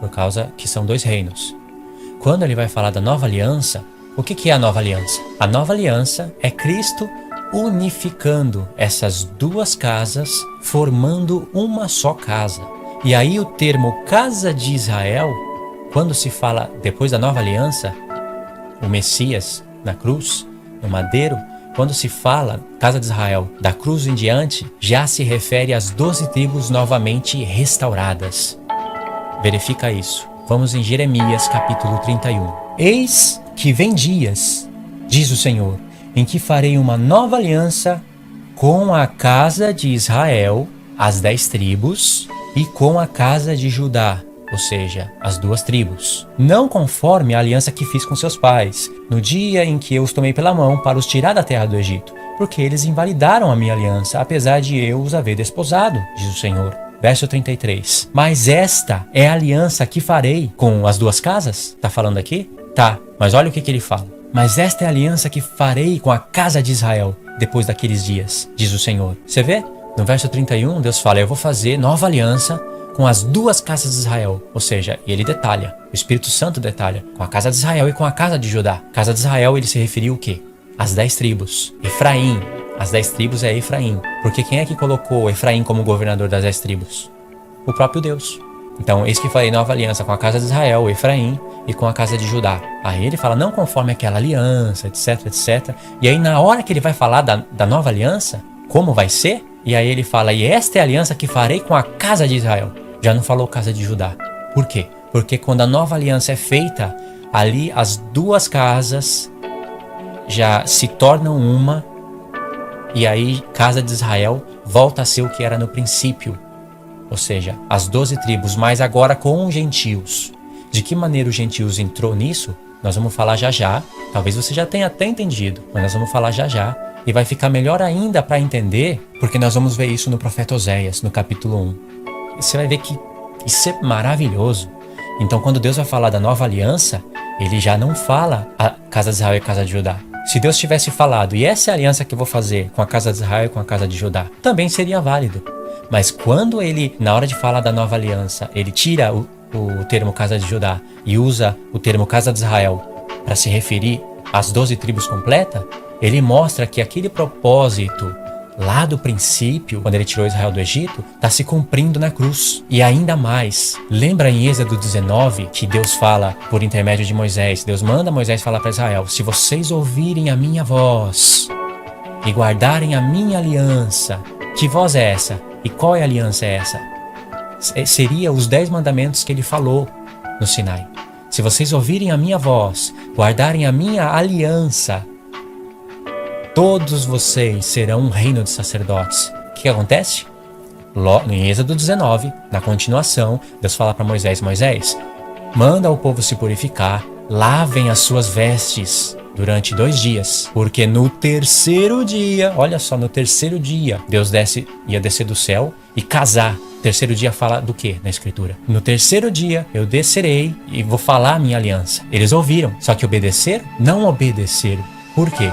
por causa que são 2 reinos. Quando ele vai falar da nova aliança, o que é a nova aliança? A nova aliança é Cristo unificando essas 2 casas, formando uma só casa. E aí o termo casa de Israel, quando se fala depois da nova aliança, o Messias na cruz, no madeiro, quando se fala casa de Israel, da cruz em diante, já se refere às 12 tribos novamente restauradas. Verifica isso. Vamos em Jeremias capítulo 31. Eis que vem dias, diz o Senhor, em que farei uma nova aliança com a casa de Israel, as 10 tribos, e com a casa de Judá, ou seja, as 2 tribos. Não conforme a aliança que fiz com seus pais, no dia em que eu os tomei pela mão para os tirar da terra do Egito, porque eles invalidaram a minha aliança, apesar de eu os haver desposado, diz o Senhor. Verso 33. Mas esta é a aliança que farei com as 2 casas? Tá falando aqui? Tá, mas olha o que ele fala. Mas esta é a aliança que farei com a casa de Israel depois daqueles dias, diz o Senhor. Você vê? No verso 31, Deus fala, eu vou fazer nova aliança com as 2 casas de Israel. Ou seja, e ele detalha, o Espírito Santo detalha, com a casa de Israel e com a casa de Judá. Casa de Israel, ele se referiu o quê? As 10 tribos. Efraim. As 10 tribos é Efraim. Porque quem é que colocou Efraim como governador das 10 tribos? O próprio Deus. Então, eis que farei nova aliança com a casa de Israel, Efraim, e com a casa de Judá. Aí ele fala, não conforme aquela aliança, etc, etc. E aí na hora que ele vai falar da nova aliança, como vai ser? E aí ele fala, e esta é a aliança que farei com a casa de Israel. Já não falou casa de Judá. Por quê? Porque quando a nova aliança é feita, ali as 2 casas já se tornam uma, e aí casa de Israel volta a ser o que era no princípio. Ou seja, as 12 tribos, mas agora com os gentios. De que maneira os gentios entrou nisso? Nós vamos falar já já. Talvez você já tenha até entendido, mas nós vamos falar já já. E vai ficar melhor ainda para entender, porque nós vamos ver isso no profeta Oséias, no capítulo 1. E você vai ver que isso é maravilhoso. Então, quando Deus vai falar da nova aliança, ele já não fala a casa de Israel e a casa de Judá. Se Deus tivesse falado, e essa é a aliança que eu vou fazer com a casa de Israel e com a casa de Judá, também seria válido. Mas quando ele, na hora de falar da nova aliança, ele tira o termo casa de Judá e usa o termo casa de Israel para se referir às 12 tribos completas, ele mostra que aquele propósito lá do princípio, quando ele tirou Israel do Egito, está se cumprindo na cruz. E ainda mais, lembra em Êxodo 19 que Deus fala por intermédio de Moisés, Deus manda Moisés falar para Israel, se vocês ouvirem a minha voz e guardarem a minha aliança, que voz é essa? E qual é a aliança é essa? Seria os 10 mandamentos que ele falou no Sinai. Se vocês ouvirem a minha voz, guardarem a minha aliança, todos vocês serão um reino de sacerdotes. O que acontece? Em Êxodo 19, na continuação, Deus fala para Moisés, Moisés, manda o povo se purificar, lavem as suas vestes durante 2 dias, porque no 3º dia, olha só, no 3º dia, Deus ia descer do céu e casar. 3º dia fala do que na escritura? No 3º dia eu descerei e vou falar a minha aliança. Eles ouviram, só que obedeceram? Não obedeceram. Por quê?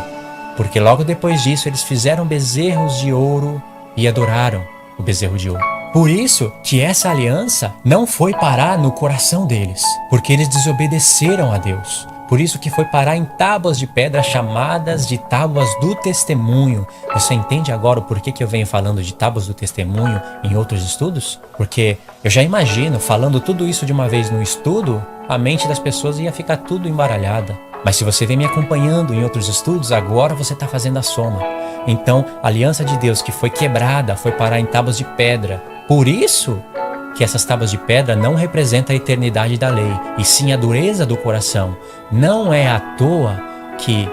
Porque logo depois disso eles fizeram bezerros de ouro e adoraram o bezerro de ouro. Por isso que essa aliança não foi parar no coração deles, porque eles desobedeceram a Deus. Por isso que foi parar em tábuas de pedra chamadas de tábuas do testemunho. Você entende agora o porquê que eu venho falando de tábuas do testemunho em outros estudos? Porque eu já imagino, falando tudo isso de uma vez no estudo, a mente das pessoas ia ficar tudo embaralhada. Mas se você vem me acompanhando em outros estudos, agora você está fazendo a soma. Então, a aliança de Deus que foi quebrada foi parar em tábuas de pedra. Por isso que essas tábuas de pedra não representam a eternidade da lei, e sim a dureza do coração. Não é à toa que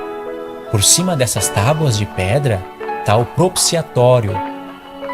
por cima dessas tábuas de pedra está o propiciatório.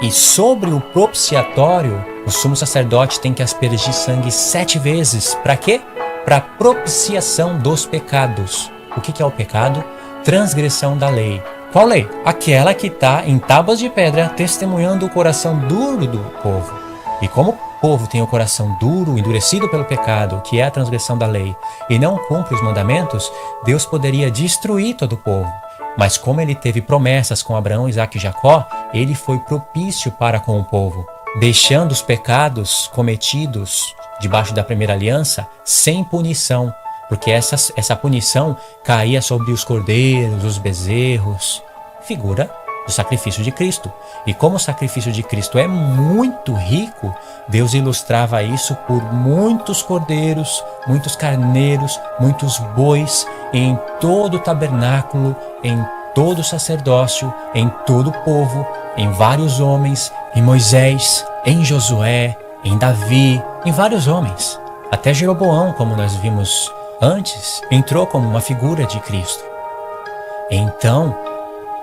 E sobre o propiciatório, o sumo sacerdote tem que aspergir sangue 7 vezes. Para quê? Para propiciação dos pecados. O que é o pecado? Transgressão da lei. Qual lei? Aquela que está em tábuas de pedra testemunhando o coração duro do povo. E como o povo tem o coração duro, endurecido pelo pecado, que é a transgressão da lei, e não cumpre os mandamentos, Deus poderia destruir todo o povo. Mas como ele teve promessas com Abraão, Isaque e Jacó, ele foi propício para com o povo. deixando os pecados cometidos debaixo da primeira aliança sem punição, porque essa punição caía sobre os cordeiros, os bezerros, figura do sacrifício de Cristo. E como o sacrifício de Cristo é muito rico, Deus ilustrava isso por muitos cordeiros, muitos carneiros, muitos bois em todo o tabernáculo, em todo o sacerdócio, em todo o povo, em vários homens, em Moisés, em Josué, em Davi, em vários homens. Até Jeroboão, como nós vimos antes, entrou como uma figura de Cristo. Então,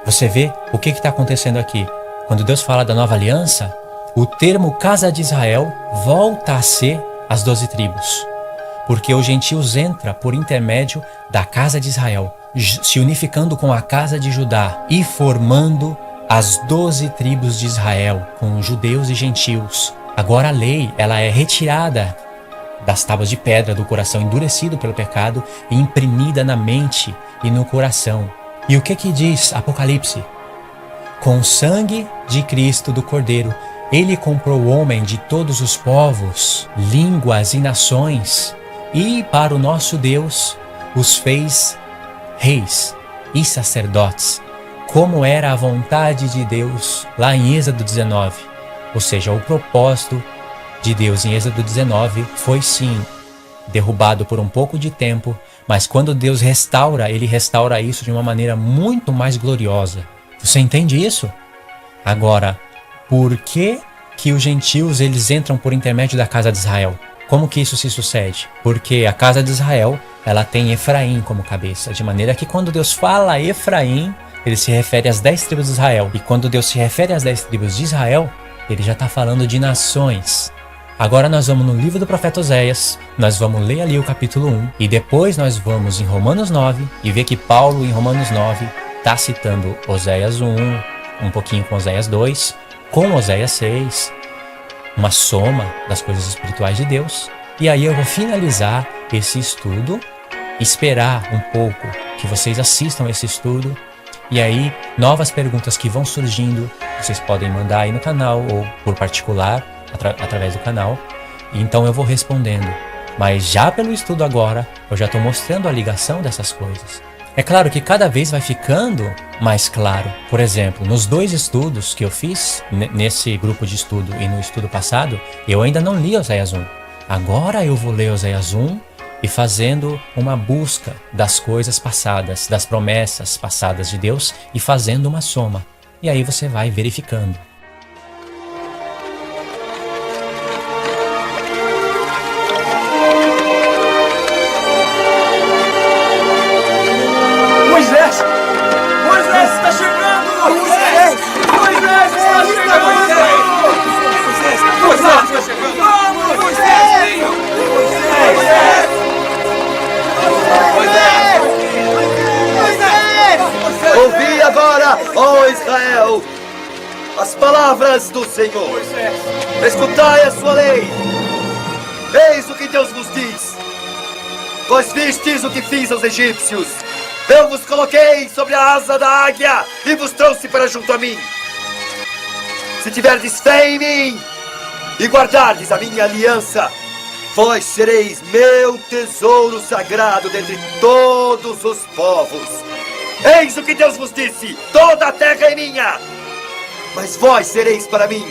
você vê o que está acontecendo aqui. Quando Deus fala da nova aliança, o termo casa de Israel volta a ser as 12 tribos. Porque os gentios entram por intermédio da casa de Israel, se unificando com a casa de Judá e formando as 12 tribos de Israel, com judeus e gentios. Agora a lei, ela é retirada das tábuas de pedra do coração endurecido pelo pecado e imprimida na mente e no coração. E o que diz Apocalipse? Com o sangue de Cristo do Cordeiro, ele comprou o homem de todos os povos, línguas e nações, e para o nosso Deus os fez reis e sacerdotes, como era a vontade de Deus lá em Êxodo 19. Ou seja, o propósito de Deus em Êxodo 19 foi sim derrubado por um pouco de tempo, mas quando Deus restaura, ele restaura isso de uma maneira muito mais gloriosa. Você entende isso? Agora, por que os gentios eles entram por intermédio da casa de Israel? Como que isso se sucede? Porque a casa de Israel, ela tem Efraim como cabeça, de maneira que quando Deus fala Efraim, ele se refere às 10 tribos de Israel. E quando Deus se refere às 10 tribos de Israel, ele já está falando de nações. Agora nós vamos no livro do profeta Oséias, nós vamos ler ali o capítulo 1, e depois nós vamos em Romanos 9, e ver que Paulo em Romanos 9 está citando Oséias 1, um pouquinho com Oséias 2, com Oséias 6, uma soma das coisas espirituais de Deus. E aí eu vou finalizar esse estudo, esperar um pouco que vocês assistam esse estudo, e aí novas perguntas que vão surgindo, vocês podem mandar aí no canal ou por particular, através do canal, e então eu vou respondendo. Mas já pelo estudo agora, eu já estou mostrando a ligação dessas coisas. É claro que cada vez vai ficando mais claro. Por exemplo, nos 2 estudos que eu fiz, nesse grupo de estudo e no estudo passado, eu ainda não li Oséias 1. Agora eu vou ler Oséias 1 e fazendo uma busca das coisas passadas, das promessas passadas de Deus e fazendo uma soma. E aí você vai verificando. Moisés está chegando! Moisés está chegando! Vamos! Moisés! Ouvi agora, ó Israel, as palavras do Senhor. Escutai a sua lei. Eis o que Deus vos diz. Vós vistes o que fiz aos egípcios. Eu vos coloquei sobre a asa da águia e vos trouxe para junto a mim. Se tiverdes fé em mim e guardardes a minha aliança, vós sereis meu tesouro sagrado dentre todos os povos. Eis o que Deus vos disse: toda a terra é minha, mas vós sereis para mim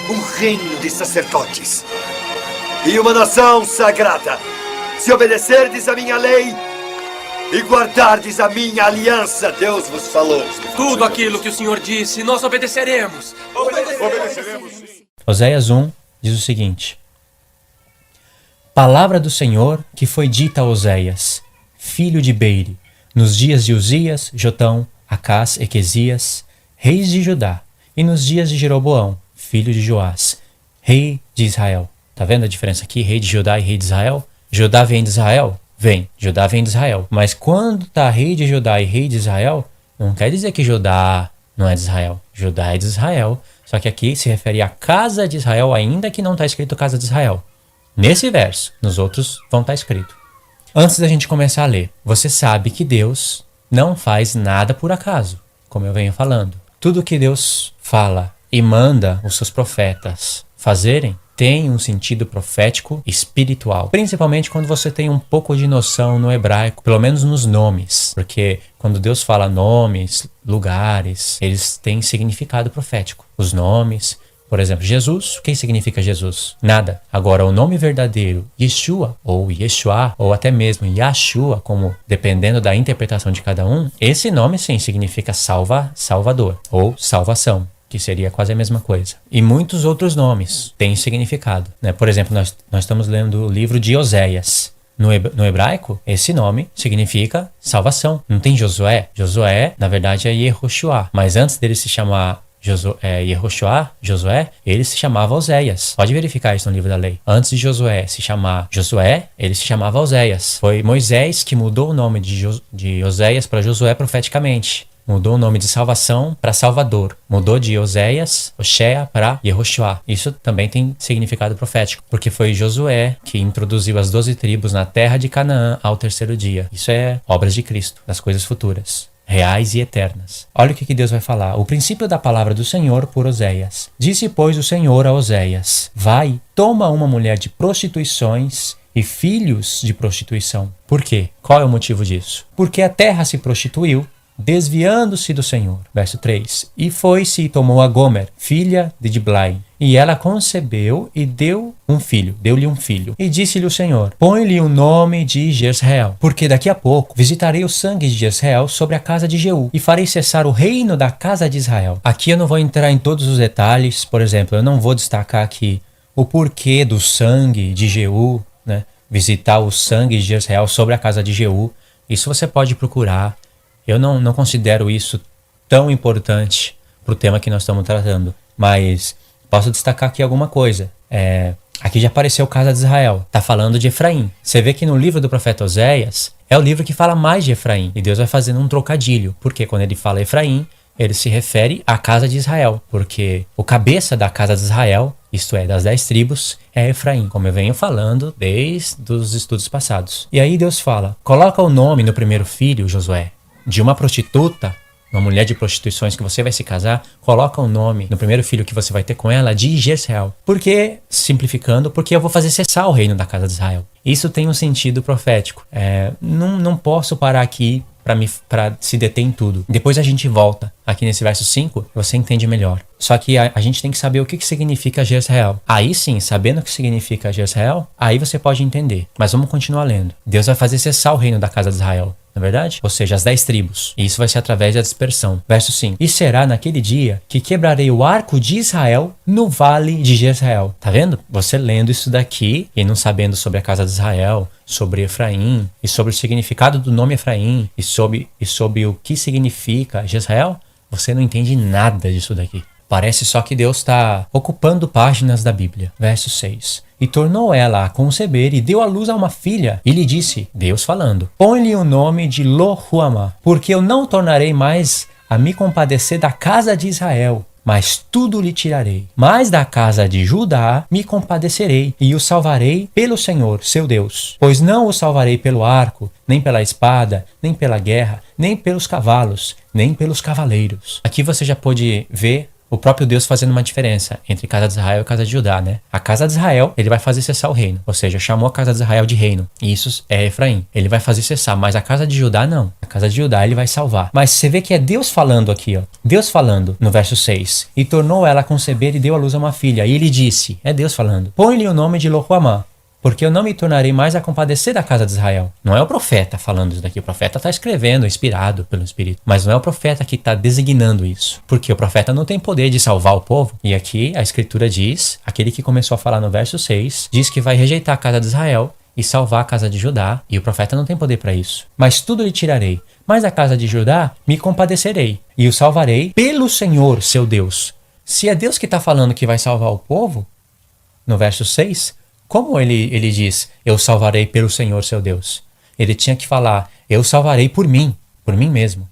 um reino de sacerdotes e uma nação sagrada. Se obedecerdes a minha lei e guardardes a minha aliança, Deus vos falou. Tudo aquilo que o Senhor disse, nós obedeceremos. Obedeceremos. Oséias 1 diz o seguinte: Palavra do Senhor que foi dita a Oséias, filho de Beire, nos dias de Uzias, Jotão, Acás, Equesias, reis de Judá, e nos dias de Jeroboão, filho de Joás, rei de Israel. Tá vendo a diferença aqui? Rei de Judá e rei de Israel? Judá vem de Israel? Vem. Judá vem de Israel. Mas quando tá rei de Judá e rei de Israel, não quer dizer que Judá não é de Israel. Judá é de Israel. Só que aqui se refere à casa de Israel, ainda que não está escrito casa de Israel. Nesse verso, nos outros vão estar escrito. Antes da gente começar a ler, você sabe que Deus não faz nada por acaso, como eu venho falando. Tudo que Deus fala e manda os seus profetas fazerem tem um sentido profético espiritual. Principalmente quando você tem um pouco de noção no hebraico, pelo menos nos nomes. Porque quando Deus fala nomes, lugares, eles têm significado profético. Os nomes, por exemplo, Jesus, o que significa Jesus? Nada. Agora, o nome verdadeiro, Yeshua, ou Yeshua, ou até mesmo Yahshua, como dependendo da interpretação de cada um, esse nome sim significa salvador, ou salvação, que seria quase a mesma coisa. E muitos outros nomes têm significado, né? Por exemplo, nós estamos lendo o livro de Oséias. No hebraico, esse nome significa salvação. Não tem Josué? Josué, na verdade, é Yehoshua. Mas antes dele se chamar Josué, ele se chamava Oséias. Pode verificar isso no livro da lei. Antes de Josué se chamar Josué, ele se chamava Oséias. Foi Moisés que mudou o nome de Oséias para Josué profeticamente. Mudou o nome de salvação para Salvador. Mudou de Oséias, Oshea, para Yehoshua. Isso também tem significado profético, porque foi Josué que introduziu as 12 tribos na terra de Canaã ao terceiro dia. Isso é obras de Cristo, das coisas futuras, reais e eternas. Olha o que Deus vai falar. O princípio da palavra do Senhor por Oséias. Disse, pois, o Senhor a Oséias: vai, toma uma mulher de prostituições e filhos de prostituição. Por quê? Qual é o motivo disso? Porque a terra se prostituiu, desviando-se do Senhor. Verso 3. E foi-se e tomou a Gomer, filha de Diblai, e ela concebeu e deu-lhe um filho. E disse-lhe o Senhor: põe-lhe o nome de Jezreel, porque daqui a pouco visitarei o sangue de Jezreel sobre a casa de Jeú, e farei cessar o reino da casa de Israel. Aqui eu não vou entrar em todos os detalhes. Por exemplo, eu não vou destacar aqui o porquê do sangue de Jeú, né? Visitar o sangue de Jezreel sobre a casa de Jeú. Isso você pode procurar. Eu não considero isso tão importante para o tema que nós estamos tratando, mas posso destacar aqui alguma coisa. Aqui já apareceu a casa de Israel, está falando de Efraim. Você vê que no livro do profeta Oséias é o livro que fala mais de Efraim, e Deus vai fazendo um trocadilho, porque quando ele fala Efraim, ele se refere à casa de Israel, porque o cabeça da casa de Israel, isto é, das 10 tribos, é Efraim, como eu venho falando desde os estudos passados. E aí Deus fala: coloca o nome no primeiro filho, Josué, de uma prostituta, uma mulher de prostituições que você vai se casar, coloca o nome no primeiro filho que você vai ter com ela de Jezreel. Por que, simplificando, porque eu vou fazer cessar o reino da casa de Israel. Isso tem um sentido profético. Não posso parar aqui para se deter em tudo. Depois a gente volta aqui nesse verso 5, você entende melhor. Só que a gente tem que saber o que significa Jezreel. Aí sim, sabendo o que significa Jezreel, aí você pode entender. Mas vamos continuar lendo. Deus vai fazer cessar o reino da casa de Israel, não é verdade? Ou seja, as 10 tribos. E isso vai ser através da dispersão. Verso 5. E será naquele dia que quebrarei o arco de Israel no vale de Jezreel. Tá vendo? Você lendo isso daqui e não sabendo sobre a casa de Israel, sobre Efraim, e sobre o significado do nome Efraim, e sobre o que significa Jezreel, você não entende nada disso daqui. Parece só que Deus está ocupando páginas da Bíblia. Verso 6. E tornou ela a conceber e deu à luz a uma filha. E lhe disse, Deus falando: põe-lhe o nome de Lo-Ruamá, porque eu não tornarei mais a me compadecer da casa de Israel, mas tudo lhe tirarei. Mas da casa de Judá me compadecerei, e o salvarei pelo Senhor, seu Deus. Pois não o salvarei pelo arco, nem pela espada, nem pela guerra, nem pelos cavalos, nem pelos cavaleiros. Aqui você já pode ver o próprio Deus fazendo uma diferença entre casa de Israel e casa de Judá, né? A casa de Israel, ele vai fazer cessar o reino. Ou seja, chamou a casa de Israel de reino. E isso é Efraim. Ele vai fazer cessar, mas a casa de Judá não. A casa de Judá ele vai salvar. Mas você vê que é Deus falando aqui, ó. Deus falando no verso 6. E tornou ela a conceber e deu à luz a uma filha. E ele disse, é Deus falando: põe-lhe o nome de Lo-Ruamá, porque eu não me tornarei mais a compadecer da casa de Israel. Não é o profeta falando isso daqui. O profeta está escrevendo, inspirado pelo Espírito. Mas não é o profeta que está designando isso. Porque o profeta não tem poder de salvar o povo. E aqui a Escritura diz, aquele que começou a falar no verso 6, diz que vai rejeitar a casa de Israel e salvar a casa de Judá. E o profeta não tem poder para isso. Mas tudo lhe tirarei. Mas da casa de Judá me compadecerei e o salvarei pelo Senhor, seu Deus. Se é Deus que está falando que vai salvar o povo, no verso 6... como ele diz, eu salvarei pelo Senhor, seu Deus? Ele tinha que falar, eu salvarei por mim mesmo.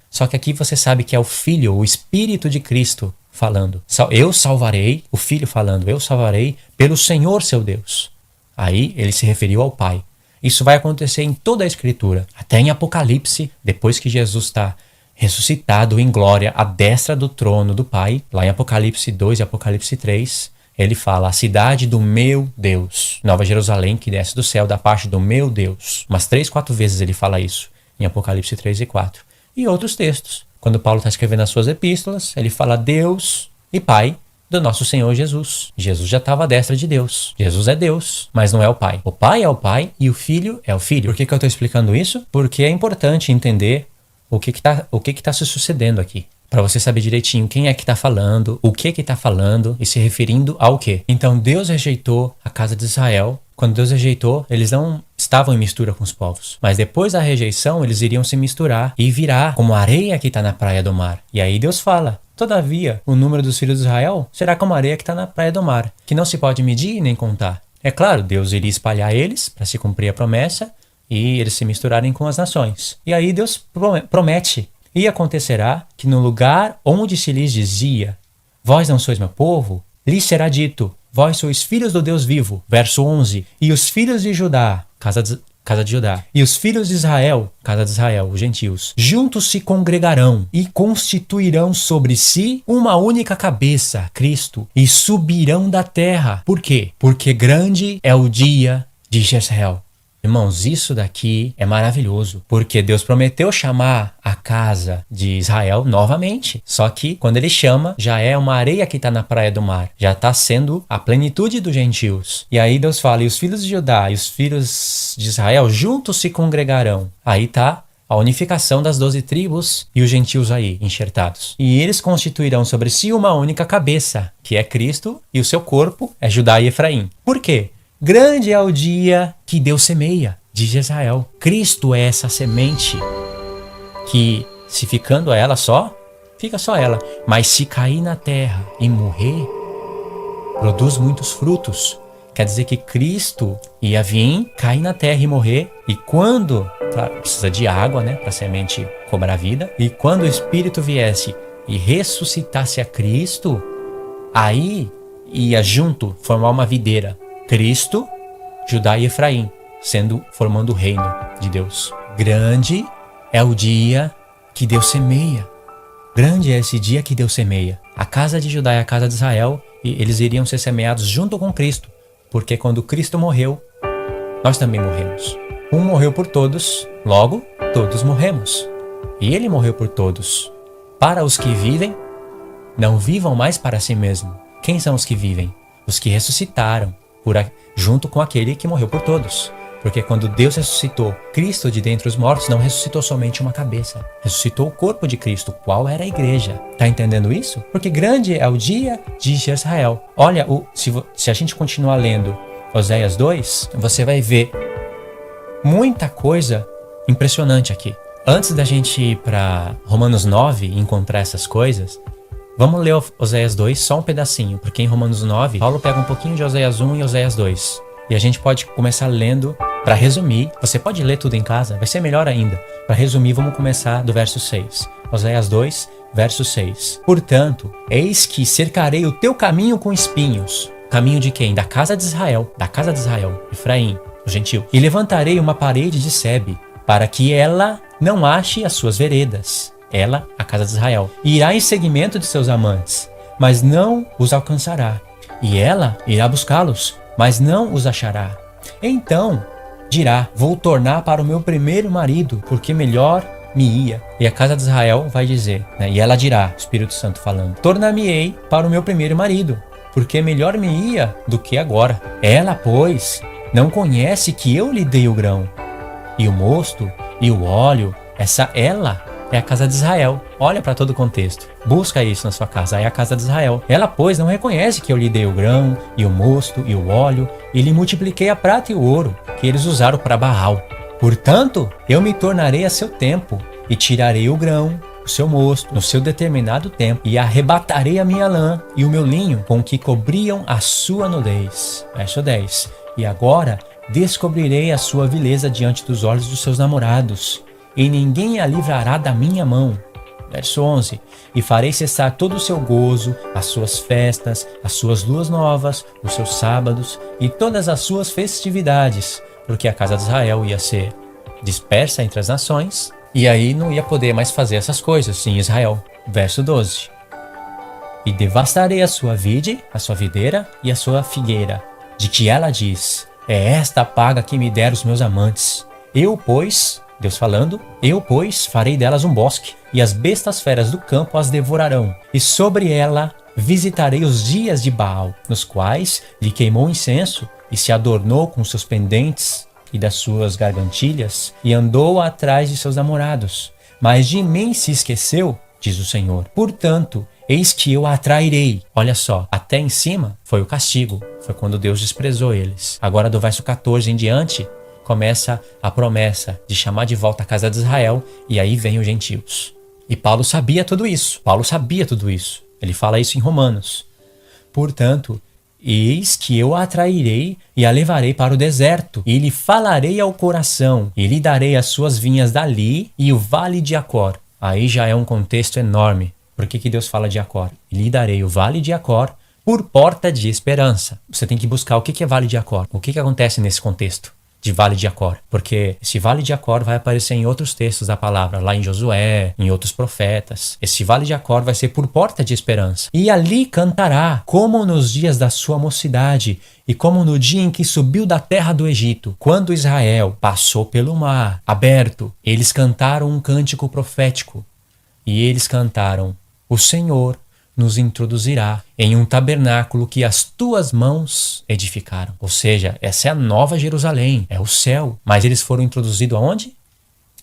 Só que aqui você sabe que é o Filho, o Espírito de Cristo falando. Eu salvarei, o Filho falando, eu salvarei pelo Senhor, seu Deus. Aí ele se referiu ao Pai. Isso vai acontecer em toda a Escritura, até em Apocalipse, depois que Jesus está ressuscitado em glória à destra do trono do Pai. Lá em Apocalipse 2 e Apocalipse 3, ele fala: a cidade do meu Deus, Nova Jerusalém, que desce do céu da parte do meu Deus. Umas 3, 4 vezes ele fala isso, em Apocalipse 3 e 4. E outros textos. Quando Paulo está escrevendo as suas epístolas, ele fala Deus e Pai do nosso Senhor Jesus. Jesus já estava à destra de Deus. Jesus é Deus, mas não é o Pai. O Pai é o Pai e o Filho é o Filho. Por que eu estou explicando isso? Porque é importante entender o que está se sucedendo aqui. Para você saber direitinho quem é que está falando, o que está falando e se referindo ao quê. Então Deus rejeitou a casa de Israel. Quando Deus rejeitou, eles não estavam em mistura com os povos. Mas depois da rejeição, eles iriam se misturar e virar como a areia que está na praia do mar. E aí Deus fala: todavia, o número dos filhos de Israel será como a areia que está na praia do mar, que não se pode medir nem contar. É claro, Deus iria espalhar eles para se cumprir a promessa e eles se misturarem com as nações. E aí Deus promete: e acontecerá que no lugar onde se lhes dizia, vós não sois meu povo, lhes será dito, vós sois filhos do Deus vivo. Verso 11. E os filhos de Judá, casa de Judá, e os filhos de Israel, casa de Israel, os gentios, juntos se congregarão e constituirão sobre si uma única cabeça, Cristo, e subirão da terra. Por quê? Porque grande é o dia de Jezreel. Irmãos, isso daqui é maravilhoso, porque Deus prometeu chamar a casa de Israel novamente. Só que quando ele chama, já é uma areia que está na praia do mar. Já está sendo a plenitude dos gentios. E aí Deus fala: e os filhos de Judá e os filhos de Israel juntos se congregarão. Aí está a unificação das 12 tribos e os gentios aí, enxertados. E eles constituirão sobre si uma única cabeça, que é Cristo, e o seu corpo é Judá e Efraim. Por quê? Grande é o dia que Deus semeia, diz Israel. Cristo é essa semente que, se ficando ela só, fica só ela. Mas se cair na terra e morrer, produz muitos frutos. Quer dizer que Cristo ia vir, cair na terra e morrer. E quando, precisa de água, né, para a semente cobrar vida. E quando o Espírito viesse e ressuscitasse a Cristo, aí ia junto formar uma videira. Cristo, Judá e Efraim, formando o reino de Deus. Grande é o dia que Deus semeia. Grande é esse dia que Deus semeia. A casa de Judá e a casa de Israel, eles iriam ser semeados junto com Cristo. Porque quando Cristo morreu, nós também morremos. Um morreu por todos, logo todos morremos. E ele morreu por todos. Para os que vivem, não vivam mais para si mesmo. Quem são os que vivem? Os que ressuscitaram. Junto com aquele que morreu por todos. Porque quando Deus ressuscitou Cristo de dentre os mortos, não ressuscitou somente uma cabeça. Ressuscitou o corpo de Cristo, qual era a igreja. Tá entendendo isso? Porque grande é o dia de Israel. Olha, se a gente continuar lendo Oséias 2, você vai ver muita coisa impressionante aqui. Antes da gente ir para Romanos 9 e encontrar essas coisas, vamos ler Oséias 2, só um pedacinho, porque em Romanos 9, Paulo pega um pouquinho de Oséias 1 e Oséias 2. E a gente pode começar lendo, para resumir, você pode ler tudo em casa, vai ser melhor ainda. Para resumir, vamos começar do verso 6. Oséias 2, verso 6. Portanto, eis que cercarei o teu caminho com espinhos. Caminho de quem? Da casa de Israel, Efraim, o gentil. E levantarei uma parede de sebe, para que ela não ache as suas veredas. Ela, a casa de Israel, irá em seguimento de seus amantes, mas não os alcançará. E ela irá buscá-los, mas não os achará. Então dirá: vou tornar para o meu primeiro marido, porque melhor me ia. E a casa de Israel vai dizer, né? E ela dirá, Espírito Santo falando: tornar-me-ei para o meu primeiro marido, porque melhor me ia do que agora. Ela, pois, não conhece que eu lhe dei o grão, e o mosto, e o óleo. Essa ela é a casa de Israel. Olha para todo o contexto. Busca isso na sua casa. É a casa de Israel. Ela, pois, não reconhece que eu lhe dei o grão, e o mosto, e o óleo, e lhe multipliquei a prata e o ouro, que eles usaram para Baal. Portanto, eu me tornarei a seu tempo, e tirarei o grão, o seu mosto, no seu determinado tempo, e arrebatarei a minha lã e o meu linho, com que cobriam a sua nudez. Verso 10. E agora descobrirei a sua vileza diante dos olhos dos seus namorados, e ninguém a livrará da minha mão. Verso 11. E farei cessar todo o seu gozo, as suas festas, as suas luas novas, os seus sábados e todas as suas festividades, porque a casa de Israel ia ser dispersa entre as nações, E aí não ia poder mais fazer essas coisas em Israel. Verso 12. E devastarei a sua vide, a sua videira e a sua figueira, de que ela diz: é esta a paga que me deram os meus amantes. Eu, pois, Deus falando, eu, pois, farei delas um bosque, e as bestas feras do campo as devorarão, e sobre ela visitarei os dias de Baal, nos quais lhe queimou incenso, e se adornou com seus pendentes e das suas gargantilhas, e andou atrás de seus namorados. Mas de mim se esqueceu, diz o Senhor. Portanto, eis que eu a atrairei. Olha só, até em cima foi o castigo, foi quando Deus desprezou eles. Agora do verso 14 em diante, começa a promessa de chamar de volta a casa de Israel, e aí vem os gentios. E Paulo sabia tudo isso. Ele fala isso em Romanos. Portanto, eis que eu a atrairei e a levarei para o deserto, e lhe falarei ao coração, e lhe darei as suas vinhas dali e o vale de Acor. Aí já é um contexto enorme. Por que Deus fala de Acor? E lhe darei o vale de Acor por porta de esperança. Você tem que buscar o que é vale de Acor. O que acontece nesse contexto de vale de Acor? Porque esse vale de Acor vai aparecer em outros textos da palavra, lá em Josué, em outros profetas. Esse vale de Acor vai ser por porta de esperança. E ali cantará, como nos dias da sua mocidade, e como no dia em que subiu da terra do Egito, quando Israel passou pelo mar aberto. Eles cantaram um cântico profético. E eles cantaram: o Senhor nos introduzirá em um tabernáculo que as tuas mãos edificaram. Ou seja, essa é a nova Jerusalém, é o céu. Mas eles foram introduzidos aonde?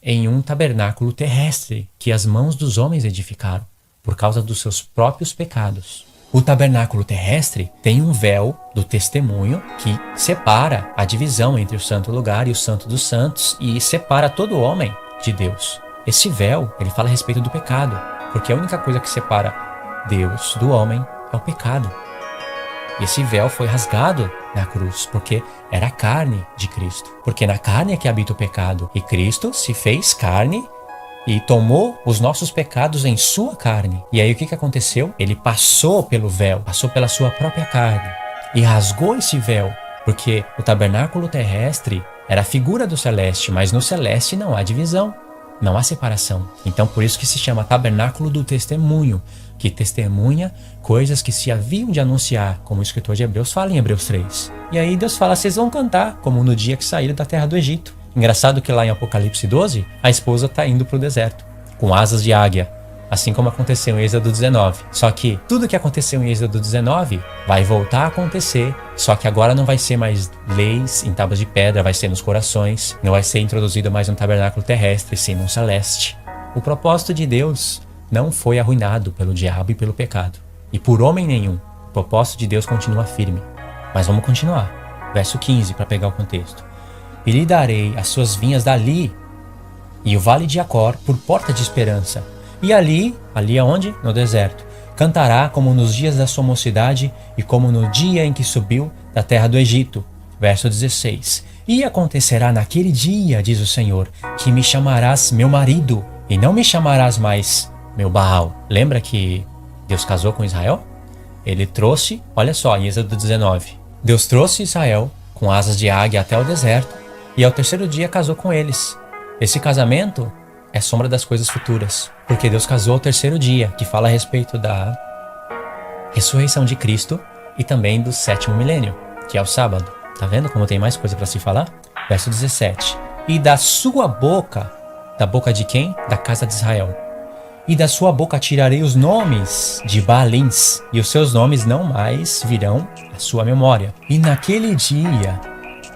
Em um tabernáculo terrestre que as mãos dos homens edificaram, por causa dos seus próprios pecados. O tabernáculo terrestre tem um véu do testemunho que separa a divisão entre o santo lugar e o santo dos santos e separa todo homem de Deus. Esse véu, ele fala a respeito do pecado, porque a única coisa que separa Deus do homem é o pecado. E esse véu foi rasgado na cruz, porque era a carne de Cristo. Porque na carne é que habita o pecado. E Cristo se fez carne e tomou os nossos pecados em sua carne. E aí o que aconteceu? Ele passou pelo véu, passou pela sua própria carne e rasgou esse véu. Porque o tabernáculo terrestre era a figura do celeste, mas no celeste não há divisão, não há separação. Então por isso que se chama tabernáculo do testemunho, que testemunha coisas que se haviam de anunciar, como o escritor de Hebreus fala em Hebreus 3. E aí Deus fala: vocês vão cantar, como no dia que saíram da terra do Egito. Engraçado que lá em Apocalipse 12, a esposa está indo para o deserto, com asas de águia, assim como aconteceu em Êxodo 19. Só que tudo que aconteceu em Êxodo 19 vai voltar a acontecer, só que agora não vai ser mais leis em tábuas de pedra, vai ser nos corações, não vai ser introduzido mais um tabernáculo terrestre, sim num celeste. O propósito de Deus não foi arruinado pelo diabo e pelo pecado, e por homem nenhum. O propósito de Deus continua firme. Mas vamos continuar. Verso 15, para pegar o contexto. E lhe darei as suas vinhas dali, e o vale de Acor por porta de esperança. E ali aonde? No deserto. Cantará como nos dias da sua mocidade, e como no dia em que subiu da terra do Egito. Verso 16. E acontecerá naquele dia, diz o Senhor, que me chamarás meu marido, e não me chamarás mais meu Baal. Lembra que Deus casou com Israel? Ele trouxe, olha só, em Êxodo 19. Deus trouxe Israel com asas de águia até o deserto e ao terceiro dia casou com eles. Esse casamento é sombra das coisas futuras, porque Deus casou ao terceiro dia, que fala a respeito da ressurreição de Cristo e também do sétimo milênio, que é o sábado. Tá vendo como tem mais coisa para se falar? Verso 17. E da sua boca, da boca de quem? Da casa de Israel. E da sua boca tirarei os nomes de Baalins, e os seus nomes não mais virão à sua memória. E naquele dia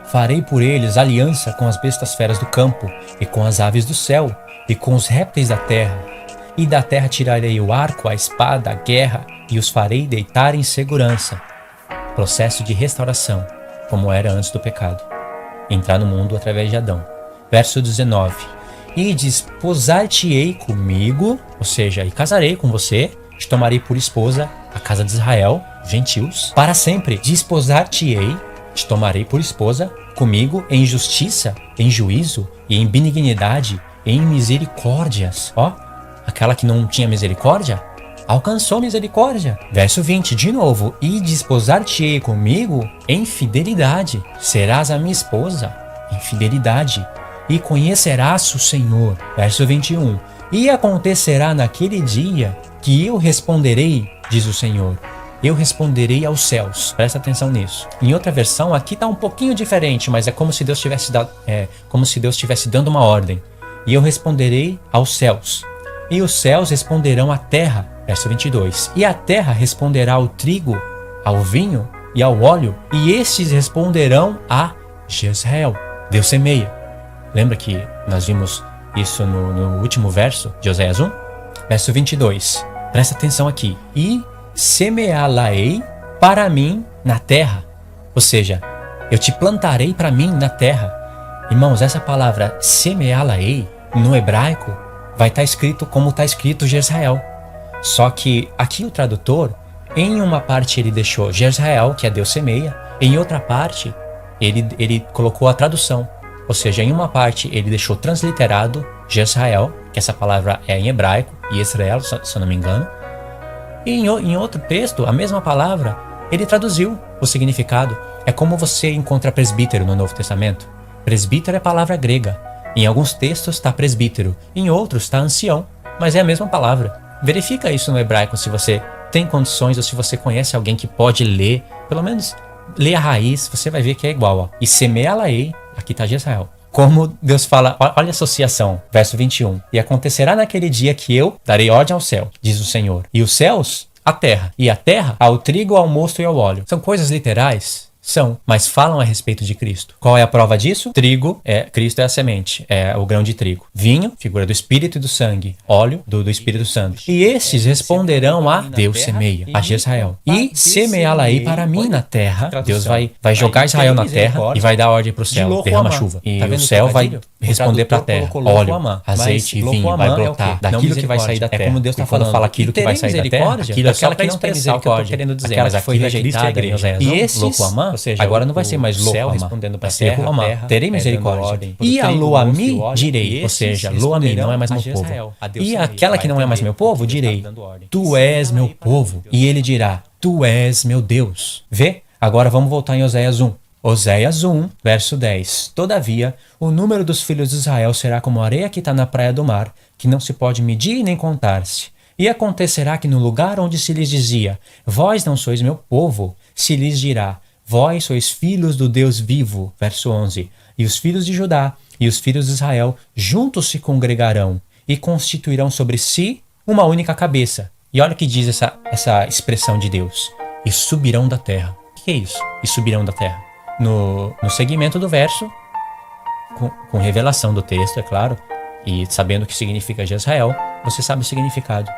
farei por eles aliança com as bestas feras do campo, e com as aves do céu, e com os répteis da terra. E da terra tirarei o arco, a espada, a guerra, e os farei deitar em segurança. Processo de restauração, como era antes do pecado. Entrar no mundo através de Adão. Verso 19. E desposar-te-ei comigo, ou seja, e casarei com você, te tomarei por esposa a casa de Israel, gentios, para sempre. Desposar-te-ei, te tomarei por esposa comigo em justiça, em juízo e em benignidade, em misericórdias. Ó, aquela que não tinha misericórdia, alcançou misericórdia. Verso 20, de novo. E desposar-te-ei comigo em fidelidade. Serás a minha esposa em fidelidade. e conhecerás o Senhor. Verso 21. E acontecerá naquele dia que eu responderei, diz o Senhor. Eu responderei aos céus. Presta atenção nisso. Em outra versão, aqui está um pouquinho diferente, mas é como se Deus estivesse dando uma ordem. E eu responderei aos céus. E os céus responderão à terra. Verso 22. E a terra responderá ao trigo, ao vinho e ao óleo. E estes responderão a Jezreel. Deus semeia. Lembra que nós vimos isso no último verso de Oséias 1? Verso 22. Presta atenção aqui. E semeá-la-ei para mim na terra. Ou seja, eu te plantarei para mim na terra. Irmãos, essa palavra semeá-la-ei no hebraico vai estar escrito como está escrito Jezreel. Só que aqui o tradutor, em uma parte ele deixou Jezreel, que é Deus semeia, em outra parte ele colocou a tradução. Ou seja, em uma parte ele deixou transliterado Jezreel, que essa palavra é em hebraico, e Israel, se eu não me engano. E em outro texto, a mesma palavra, ele traduziu o significado. É como você encontra presbítero no Novo Testamento. Presbítero é palavra grega. Em alguns textos está presbítero, em outros está ancião, mas é a mesma palavra. Verifica isso no hebraico se você tem condições ou se você conhece alguém que pode ler, pelo menos ler a raiz, você vai ver que é igual. Ó. E semeá-la-ei, aqui está Jezreel. Como Deus fala, olha a associação, verso 21. E acontecerá naquele dia que eu darei ordem ao céu, diz o Senhor. E os céus, a terra. E a terra, ao trigo, ao mosto e ao óleo. São coisas literais? São, mas falam a respeito de Cristo. Qual é a prova disso? Trigo, Cristo é a semente, é o grão de trigo. Vinho, figura do Espírito e do sangue. Óleo, do Espírito Santo. E estes responderão a Deus semeia, a Jezreel. E semeá-la-ei para mim na terra. Deus vai jogar Israel na terra e vai dar ordem para o céu, derrama chuva. E o céu vai responder para a terra. Óleo, azeite e vinho vai brotar daquilo que vai sair da terra. É como Deus está falando, fala aquilo que vai sair da terra, aquilo é só para expressar o que eu estou querendo dizer, mas foi rejeitada em Oséias 1. E esses, ou seja, agora não vai ser mais céu respondendo para a terra, terei misericórdia. E a Lo-Ami direi, ou seja, Lo-Ami não é mais meu povo. E aquela que não é mais meu povo, direi, tu és meu povo. E ele dirá, tu és meu Deus. Vê? Agora vamos voltar em Oséias 1. Oséias 1, verso 10. Todavia, o número dos filhos de Israel será como a areia que está na praia do mar, que não se pode medir nem contar-se. E acontecerá que no lugar onde se lhes dizia, vós não sois meu povo, se lhes dirá, vós sois filhos do Deus vivo. Verso 11. E os filhos de Judá e os filhos de Israel juntos se congregarão e constituirão sobre si uma única cabeça. E olha o que diz essa expressão de Deus. E subirão da terra. O que é isso? E subirão da terra. No segmento do verso, com revelação do texto, é claro, e sabendo o que significa Jezreel, você sabe o significado.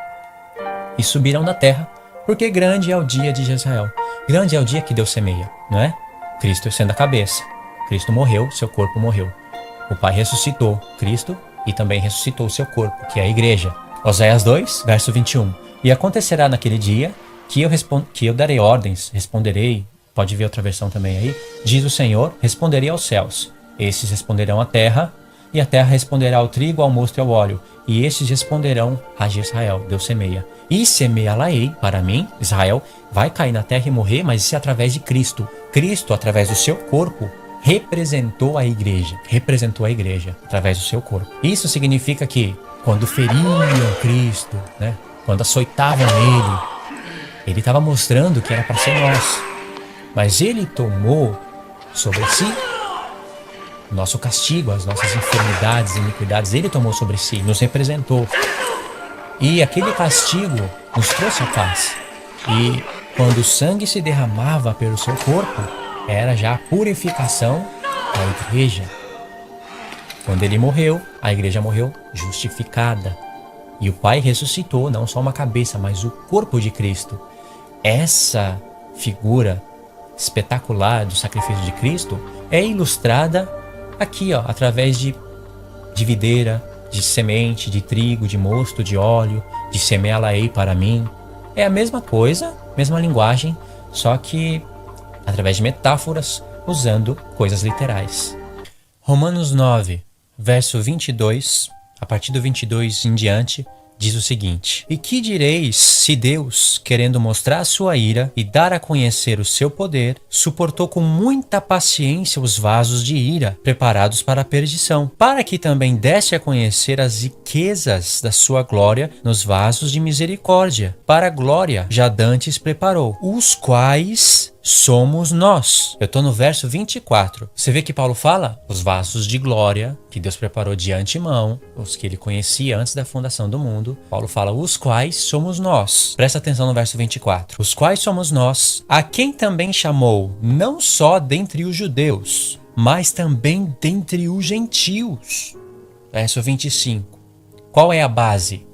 E subirão da terra, porque grande é o dia de Jezreel. Grande é o dia que Deus semeia, não é? Cristo sendo a cabeça. Cristo morreu, seu corpo morreu. O Pai ressuscitou Cristo e também ressuscitou o seu corpo, que é a igreja. Oséias 2, verso 21. E acontecerá naquele dia que eu darei ordens, responderei, pode ver outra versão também aí, diz o Senhor, responderei aos céus. Estes responderão à terra, e a terra responderá ao trigo, ao mosto e ao óleo. E estes responderão a Jezreel, Deus semeia. E semeá-la-ei, para mim, Israel, vai cair na terra e morrer, mas isso é através de Cristo. Cristo, através do seu corpo, representou a igreja através do seu corpo. Isso significa que quando feriam Cristo, né, quando açoitavam ele estava mostrando que era para ser nós. Mas ele tomou sobre si o nosso castigo, as nossas enfermidades, iniquidades, ele tomou sobre si, nos representou. E aquele castigo nos trouxe a paz. E quando o sangue se derramava pelo seu corpo, era já a purificação da igreja. Quando ele morreu, a igreja morreu justificada. E o Pai ressuscitou não só uma cabeça, mas o corpo de Cristo. Essa figura espetacular do sacrifício de Cristo é ilustrada aqui, ó, através de videira, de semente, de trigo, de mosto, de óleo, de semeá-la-ei para mim. É a mesma coisa, mesma linguagem, só que através de metáforas, usando coisas literais. Romanos 9, verso 22, a partir do 22 em diante, diz o seguinte: E que direis se Deus, querendo mostrar sua ira e dar a conhecer o seu poder, suportou com muita paciência os vasos de ira, preparados para a perdição, para que também desse a conhecer as riquezas da sua glória nos vasos de misericórdia, para a glória já dantes preparou, os quais somos nós. Eu estou no verso 24. Você vê que Paulo fala os vasos de glória que Deus preparou de antemão, os que ele conhecia antes da fundação do mundo. Paulo fala os quais somos nós. Presta atenção no verso 24. Os quais somos nós, a quem também chamou não só dentre os judeus, mas também dentre os gentios. Verso 25. Qual é a base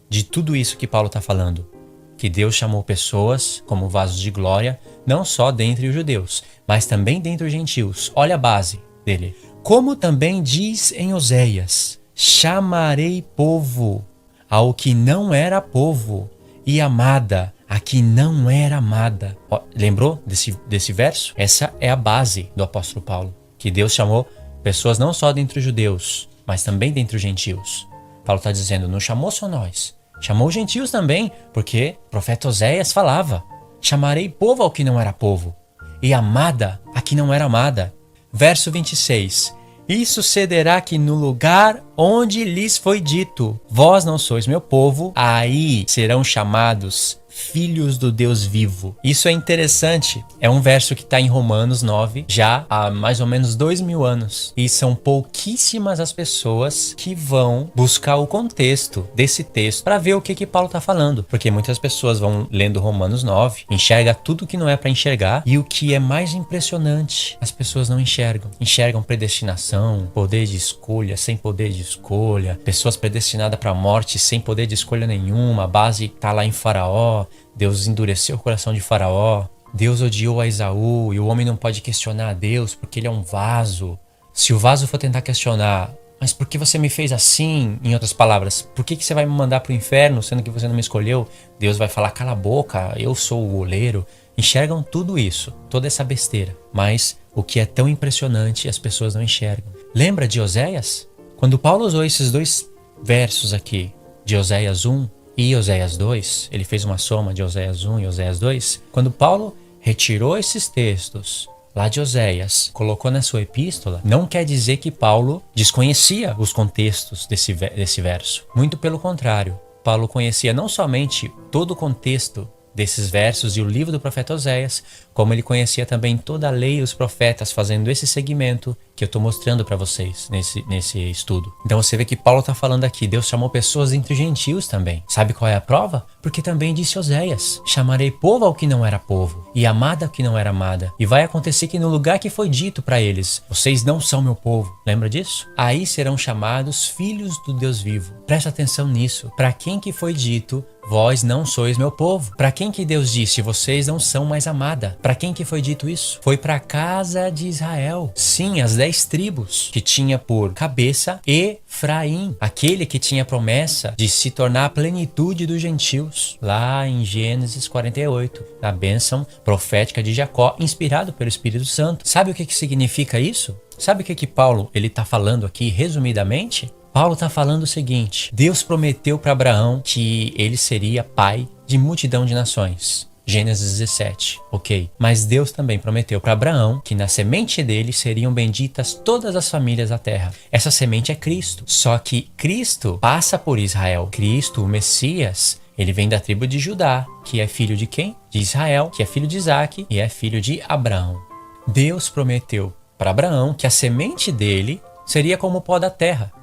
de tudo isso que Paulo está falando? Que Deus chamou pessoas como vasos de glória, não só dentre os judeus, mas também dentre os gentios. Olha a base dele. Como também diz em Oséias: chamarei povo ao que não era povo, e amada a que não era amada. Lembrou desse verso? Essa é a base do apóstolo Paulo. Que Deus chamou pessoas não só dentre os judeus, mas também dentre os gentios. Paulo está dizendo, não chamou só nós. Chamou os gentios também, porque o profeta Oséias falava: chamarei povo ao que não era povo, e amada a que não era amada. Verso 26. E sucederá que no lugar onde lhes foi dito: vós não sois meu povo, aí serão chamados filhos do Deus vivo. Isso é interessante. É um verso que está em Romanos 9, já há mais ou menos 2000 anos. E são pouquíssimas as pessoas que vão buscar o contexto desse texto para ver o que Paulo está falando. Porque muitas pessoas vão lendo Romanos 9, enxerga tudo que não é para enxergar. E o que é mais impressionante, as pessoas não enxergam. Enxergam predestinação, poder de escolha, sem poder de escolha, pessoas predestinadas para a morte sem poder de escolha nenhuma. A base está lá em Faraó. Deus endureceu o coração de Faraó. Deus odiou a Esaú e o homem não pode questionar a Deus porque ele é um vaso. Se o vaso for tentar questionar, mas por que você me fez assim? Em outras palavras, por que você vai me mandar para o inferno sendo que você não me escolheu? Deus vai falar, cala a boca, eu sou o goleiro. Enxergam tudo isso, toda essa besteira. Mas o que é tão impressionante as pessoas não enxergam. Lembra de Oséias? Quando Paulo usou esses dois versos aqui, de Oséias 1 e Oséias 2, ele fez uma soma de Oséias 1 e Oséias 2. Quando Paulo retirou esses textos lá de Oséias, colocou na sua epístola, não quer dizer que Paulo desconhecia os contextos desse verso. Muito pelo contrário, Paulo conhecia não somente todo o contexto desses versos e o livro do profeta Oséias, como ele conhecia também toda a lei e os profetas, fazendo esse segmento que eu estou mostrando para vocês nesse estudo. Então você vê que Paulo está falando aqui, Deus chamou pessoas entre gentios também. Sabe qual é a prova? Porque também disse Oséias: chamarei povo ao que não era povo, e amada ao que não era amada. E vai acontecer que no lugar que foi dito para eles: vocês não são meu povo. Lembra disso? Aí serão chamados filhos do Deus vivo. Presta atenção nisso. Para quem que foi dito: vós não sois meu povo? Para quem que Deus disse: vocês não são mais amada? Para quem que foi dito isso? Foi para a casa de Israel. Sim, as 10 tribos, que tinha por cabeça Efraim, aquele que tinha promessa de se tornar a plenitude dos gentios, lá em Gênesis 48, a bênção profética de Jacó, inspirado pelo Espírito Santo. Sabe o que significa isso? Sabe o que Paulo está falando aqui resumidamente? Paulo está falando o seguinte: Deus prometeu para Abraão que ele seria pai de multidão de nações. Gênesis 17, ok. Mas Deus também prometeu para Abraão que na semente dele seriam benditas todas as famílias da terra. Essa semente é Cristo. Só que Cristo passa por Israel. Cristo, o Messias, ele vem da tribo de Judá, que é filho de quem? De Israel, que é filho de Isaac e é filho de Abraão. Deus prometeu para Abraão que a semente dele seria como o pó da terra.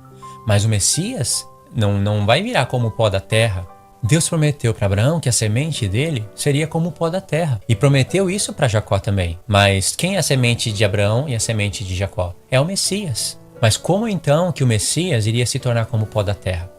Mas o Messias não vai virar como o pó da terra. Deus prometeu para Abraão que a semente dele seria como o pó da terra. E prometeu isso para Jacó também. Mas quem é a semente de Abraão e a semente de Jacó? É o Messias. Mas como então que o Messias iria se tornar como o pó da terra?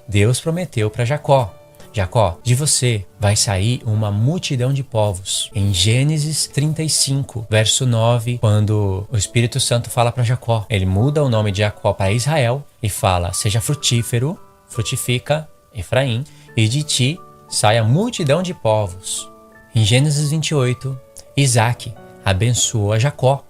Deus prometeu para Jacó: Jacó, de você vai sair uma multidão de povos. Em Gênesis 35, verso 9, quando o Espírito Santo fala para Jacó, ele muda o nome de Jacó para Israel e fala: seja frutífero, frutifica, Efraim, e de ti saia multidão de povos. Em Gênesis 28, Isaac abençoou a Jacó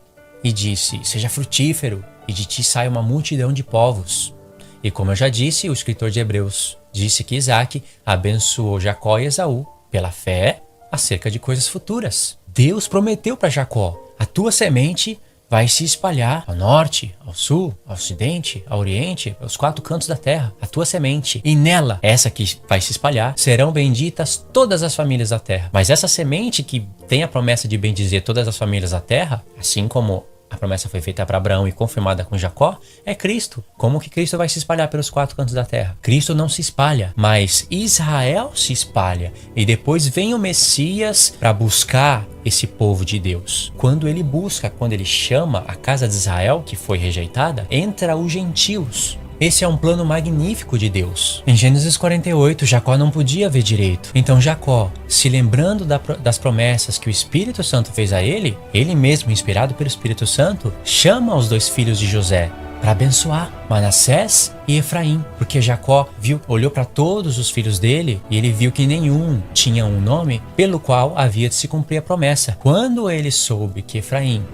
e disse: seja frutífero, e de ti saia uma multidão de povos. E como eu já disse, o escritor de Hebreus disse que Isaac abençoou Jacó e Esaú pela fé acerca de coisas futuras. Deus prometeu para Jacó: a tua semente vai se espalhar ao norte, ao sul, ao ocidente, ao oriente, aos 4 cantos da terra. A tua semente. E nela, essa que vai se espalhar, serão benditas todas as famílias da terra. Mas essa semente que tem a promessa de bendizer todas as famílias da terra, assim como a promessa foi feita para Abraão e confirmada com Jacó, é Cristo. Como que Cristo vai se espalhar pelos 4 cantos da terra? Cristo não se espalha, mas Israel se espalha. E depois vem o Messias para buscar esse povo de Deus. Quando ele busca, quando ele chama a casa de Israel, que foi rejeitada, entra os gentios. Esse é um plano magnífico de Deus. Em Gênesis 48, Jacó não podia ver direito. Então Jacó, se lembrando das promessas que o Espírito Santo fez a ele mesmo, inspirado pelo Espírito Santo, chama os 2 filhos de José para abençoar, Manassés e Efraim, porque Jacó olhou para todos os filhos dele e ele viu que nenhum tinha um nome pelo qual havia de se cumprir a promessa. Quando ele soube que Efraim,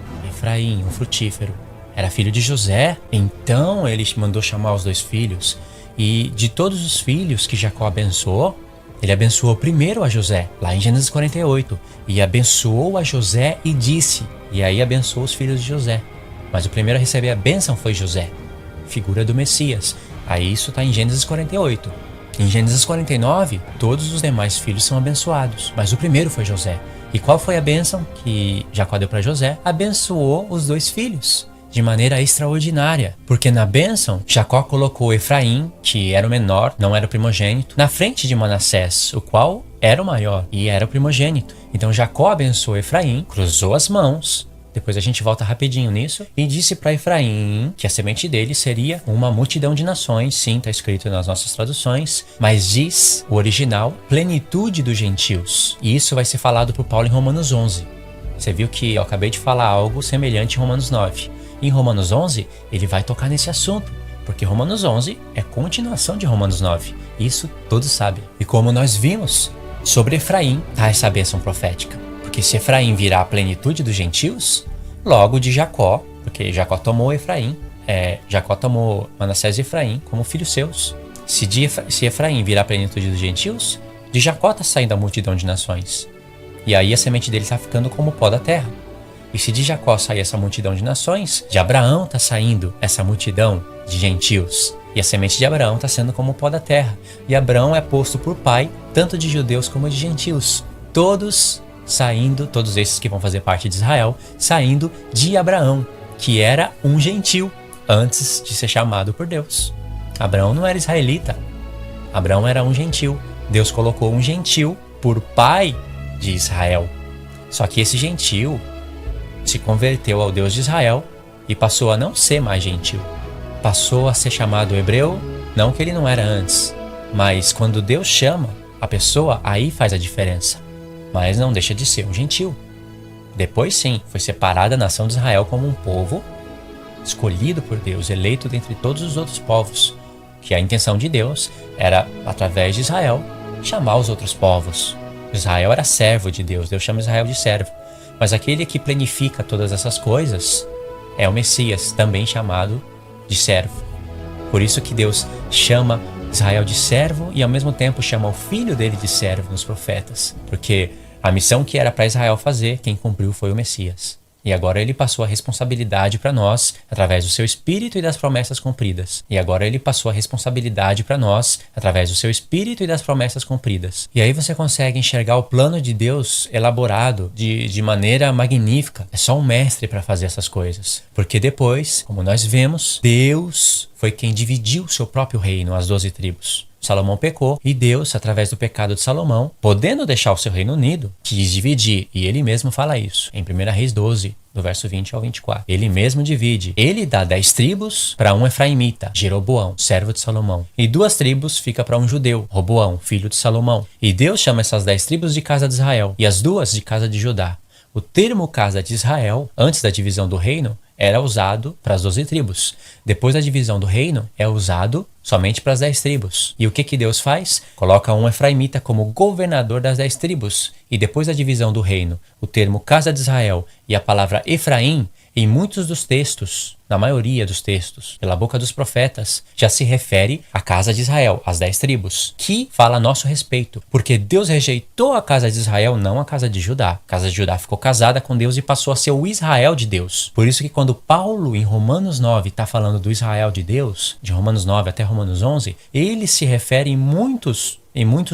o frutífero, era filho de José, então ele mandou chamar os 2 filhos. E de todos os filhos que Jacó abençoou, ele abençoou primeiro a José, lá em Gênesis 48. E abençoou a José e disse, e aí abençoou os filhos de José. Mas o primeiro a receber a bênção foi José, figura do Messias. Aí isso está em Gênesis 48. Em Gênesis 49, todos os demais filhos são abençoados, mas o primeiro foi José. E qual foi a bênção que Jacó deu para José? Abençoou os 2 filhos. De maneira extraordinária, porque na bênção, Jacó colocou Efraim, que era o menor, não era o primogênito, na frente de Manassés, o qual era o maior e era o primogênito. Então Jacó abençoou Efraim, cruzou as mãos, depois a gente volta rapidinho nisso, e disse para Efraim que a semente dele seria uma multidão de nações. Sim, está escrito nas nossas traduções, mas diz o original, plenitude dos gentios. E isso vai ser falado por Paulo em Romanos 11. Você viu que eu acabei de falar algo semelhante em Romanos 9. Em Romanos 11, ele vai tocar nesse assunto, porque Romanos 11 é continuação de Romanos 9. Isso todos sabem. E como nós vimos, sobre Efraim há essa bênção profética. Porque se Efraim virar a plenitude dos gentios, logo de Jacó, porque Jacó tomou Efraim, Jacó tomou Manassés e Efraim como filhos seus. Se Efraim virar a plenitude dos gentios, de Jacó está saindo a multidão de nações. E aí a semente dele está ficando como o pó da terra. E se de Jacó sair essa multidão de nações, de Abraão está saindo essa multidão de gentios. E a semente de Abraão está sendo como o pó da terra. E Abraão é posto por pai, tanto de judeus como de gentios. Todos saindo, todos esses que vão fazer parte de Israel, saindo de Abraão, que era um gentil, antes de ser chamado por Deus. Abraão não era israelita. Abraão era um gentil. Deus colocou um gentil por pai de Israel. Só que esse gentil se converteu ao Deus de Israel e passou a não ser mais gentil. Passou a ser chamado hebreu, não que ele não era antes, mas quando Deus chama a pessoa, aí faz a diferença. Mas não deixa de ser um gentil. Depois sim, foi separada a nação de Israel como um povo escolhido por Deus, eleito dentre todos os outros povos, que a intenção de Deus era, através de Israel, chamar os outros povos. Israel era servo de Deus, Deus chama Israel de servo. Mas aquele que planifica todas essas coisas é o Messias, também chamado de servo. Por isso que Deus chama Israel de servo e ao mesmo tempo chama o filho dele de servo nos profetas. Porque a missão que era para Israel fazer, quem cumpriu foi o Messias. E agora ele passou a responsabilidade para nós, através do seu Espírito e das promessas cumpridas. E agora ele passou a responsabilidade para nós, através do seu Espírito e das promessas cumpridas. E aí você consegue enxergar o plano de Deus elaborado de maneira magnífica. É só um mestre para fazer essas coisas. Porque depois, como nós vemos, Deus foi quem dividiu o seu próprio reino, as 12 tribos. Salomão pecou e Deus, através do pecado de Salomão, podendo deixar o seu reino unido, quis dividir. E ele mesmo fala isso em 1 Reis 12, do verso 20 ao 24. Ele mesmo divide. Ele dá 10 tribos para um efraimita, Jeroboão, servo de Salomão. E 2 tribos fica para um judeu, Roboão, filho de Salomão. E Deus chama essas 10 tribos de casa de Israel e as 2 de casa de Judá. O termo casa de Israel, antes da divisão do reino, era usado para as 12 tribos. Depois da divisão do reino, é usado somente para as 10 tribos. E o que Deus faz? Coloca um efraimita como governador das 10 tribos. E depois da divisão do reino, o termo casa de Israel e a palavra Efraim, em muitos dos textos, na maioria dos textos, pela boca dos profetas, já se refere à casa de Israel, às 10 tribos, que fala a nosso respeito, porque Deus rejeitou a casa de Israel, não a casa de Judá. A casa de Judá ficou casada com Deus e passou a ser o Israel de Deus. Por isso que quando Paulo, em Romanos 9, está falando do Israel de Deus, de Romanos 9 até Romanos 11, ele se refere em muitos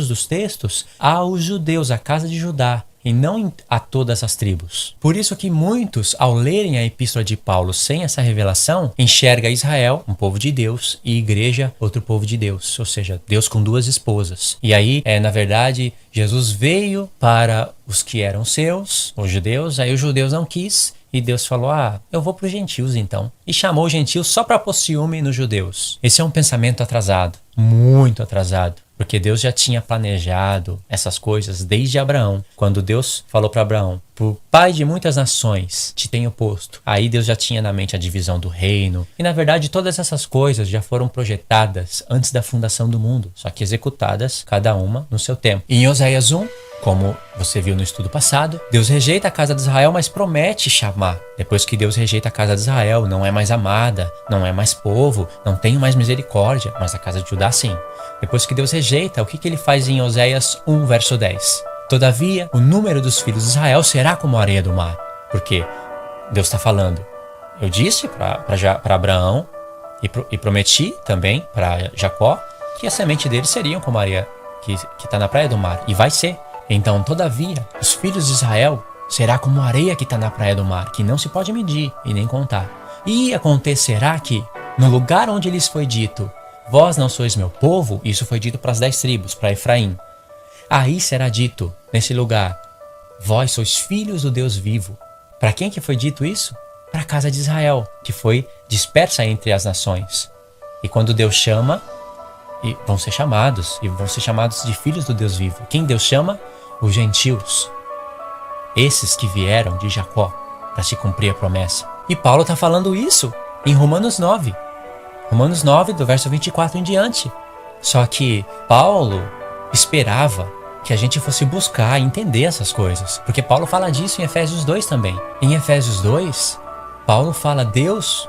dos textos aos judeus, à casa de Judá, e não a todas as tribos. Por isso que muitos, ao lerem a epístola de Paulo sem essa revelação, enxerga Israel, um povo de Deus, e igreja, outro povo de Deus, ou seja, Deus com duas esposas. E aí, na verdade, Jesus veio para os que eram seus, os judeus, aí os judeus não quis, e Deus falou, eu vou para os gentios então. E chamou os gentios só para pôr ciúme nos judeus. Esse é um pensamento atrasado, muito atrasado. Porque Deus já tinha planejado essas coisas desde Abraão. Quando Deus falou para Abraão, por pai de muitas nações te tenho posto. Aí Deus já tinha na mente a divisão do reino. E na verdade todas essas coisas já foram projetadas antes da fundação do mundo. Só que executadas cada uma no seu tempo. E em Oséias 1, como você viu no estudo passado, Deus rejeita a casa de Israel, mas promete chamar. Depois que Deus rejeita a casa de Israel, não é mais amada, não é mais povo, não tem mais misericórdia, mas a casa de Judá sim. Depois que Deus rejeita, o que ele faz em Oséias 1, verso 10? Todavia, o número dos filhos de Israel será como a areia do mar. Porque Deus está falando, eu disse para Abraão e prometi também para Jacó que a semente deles seriam como a areia que está na praia do mar. E vai ser. Então, todavia, os filhos de Israel será como a areia que está na praia do mar, que não se pode medir e nem contar. E acontecerá que, no lugar onde lhes foi dito, vós não sois meu povo, isso foi dito para as 10 tribos, para Efraim. Aí será dito, nesse lugar, vós sois filhos do Deus vivo. Para quem que foi dito isso? Para a casa de Israel, que foi dispersa entre as nações. E quando Deus chama, e vão ser chamados de filhos do Deus vivo. Quem Deus chama? Os gentios. Esses que vieram de Jacó para se cumprir a promessa. E Paulo está falando isso em Romanos 9. Romanos 9, do verso 24 em diante. Só que Paulo esperava que a gente fosse buscar entender essas coisas. Porque Paulo fala disso em Efésios 2 também. Em Efésios 2, Paulo fala, Deus,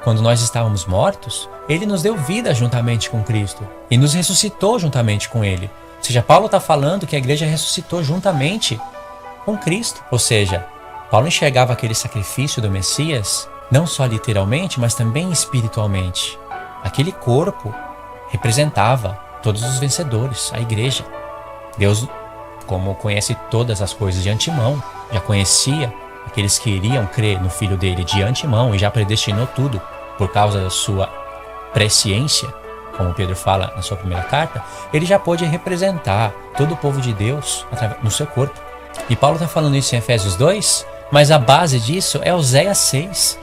quando nós estávamos mortos, Ele nos deu vida juntamente com Cristo. E nos ressuscitou juntamente com Ele. Ou seja, Paulo está falando que a igreja ressuscitou juntamente com Cristo. Ou seja, Paulo enxergava aquele sacrifício do Messias, não só literalmente, mas também espiritualmente. Aquele corpo representava todos os vencedores, a igreja. Deus, como conhece todas as coisas de antemão, já conhecia aqueles que iriam crer no Filho dele de antemão e já predestinou tudo por causa da sua presciência, como Pedro fala na sua primeira carta. Ele já pôde representar todo o povo de Deus no seu corpo. E Paulo está falando isso em Efésios 2, mas a base disso é Oséias 6.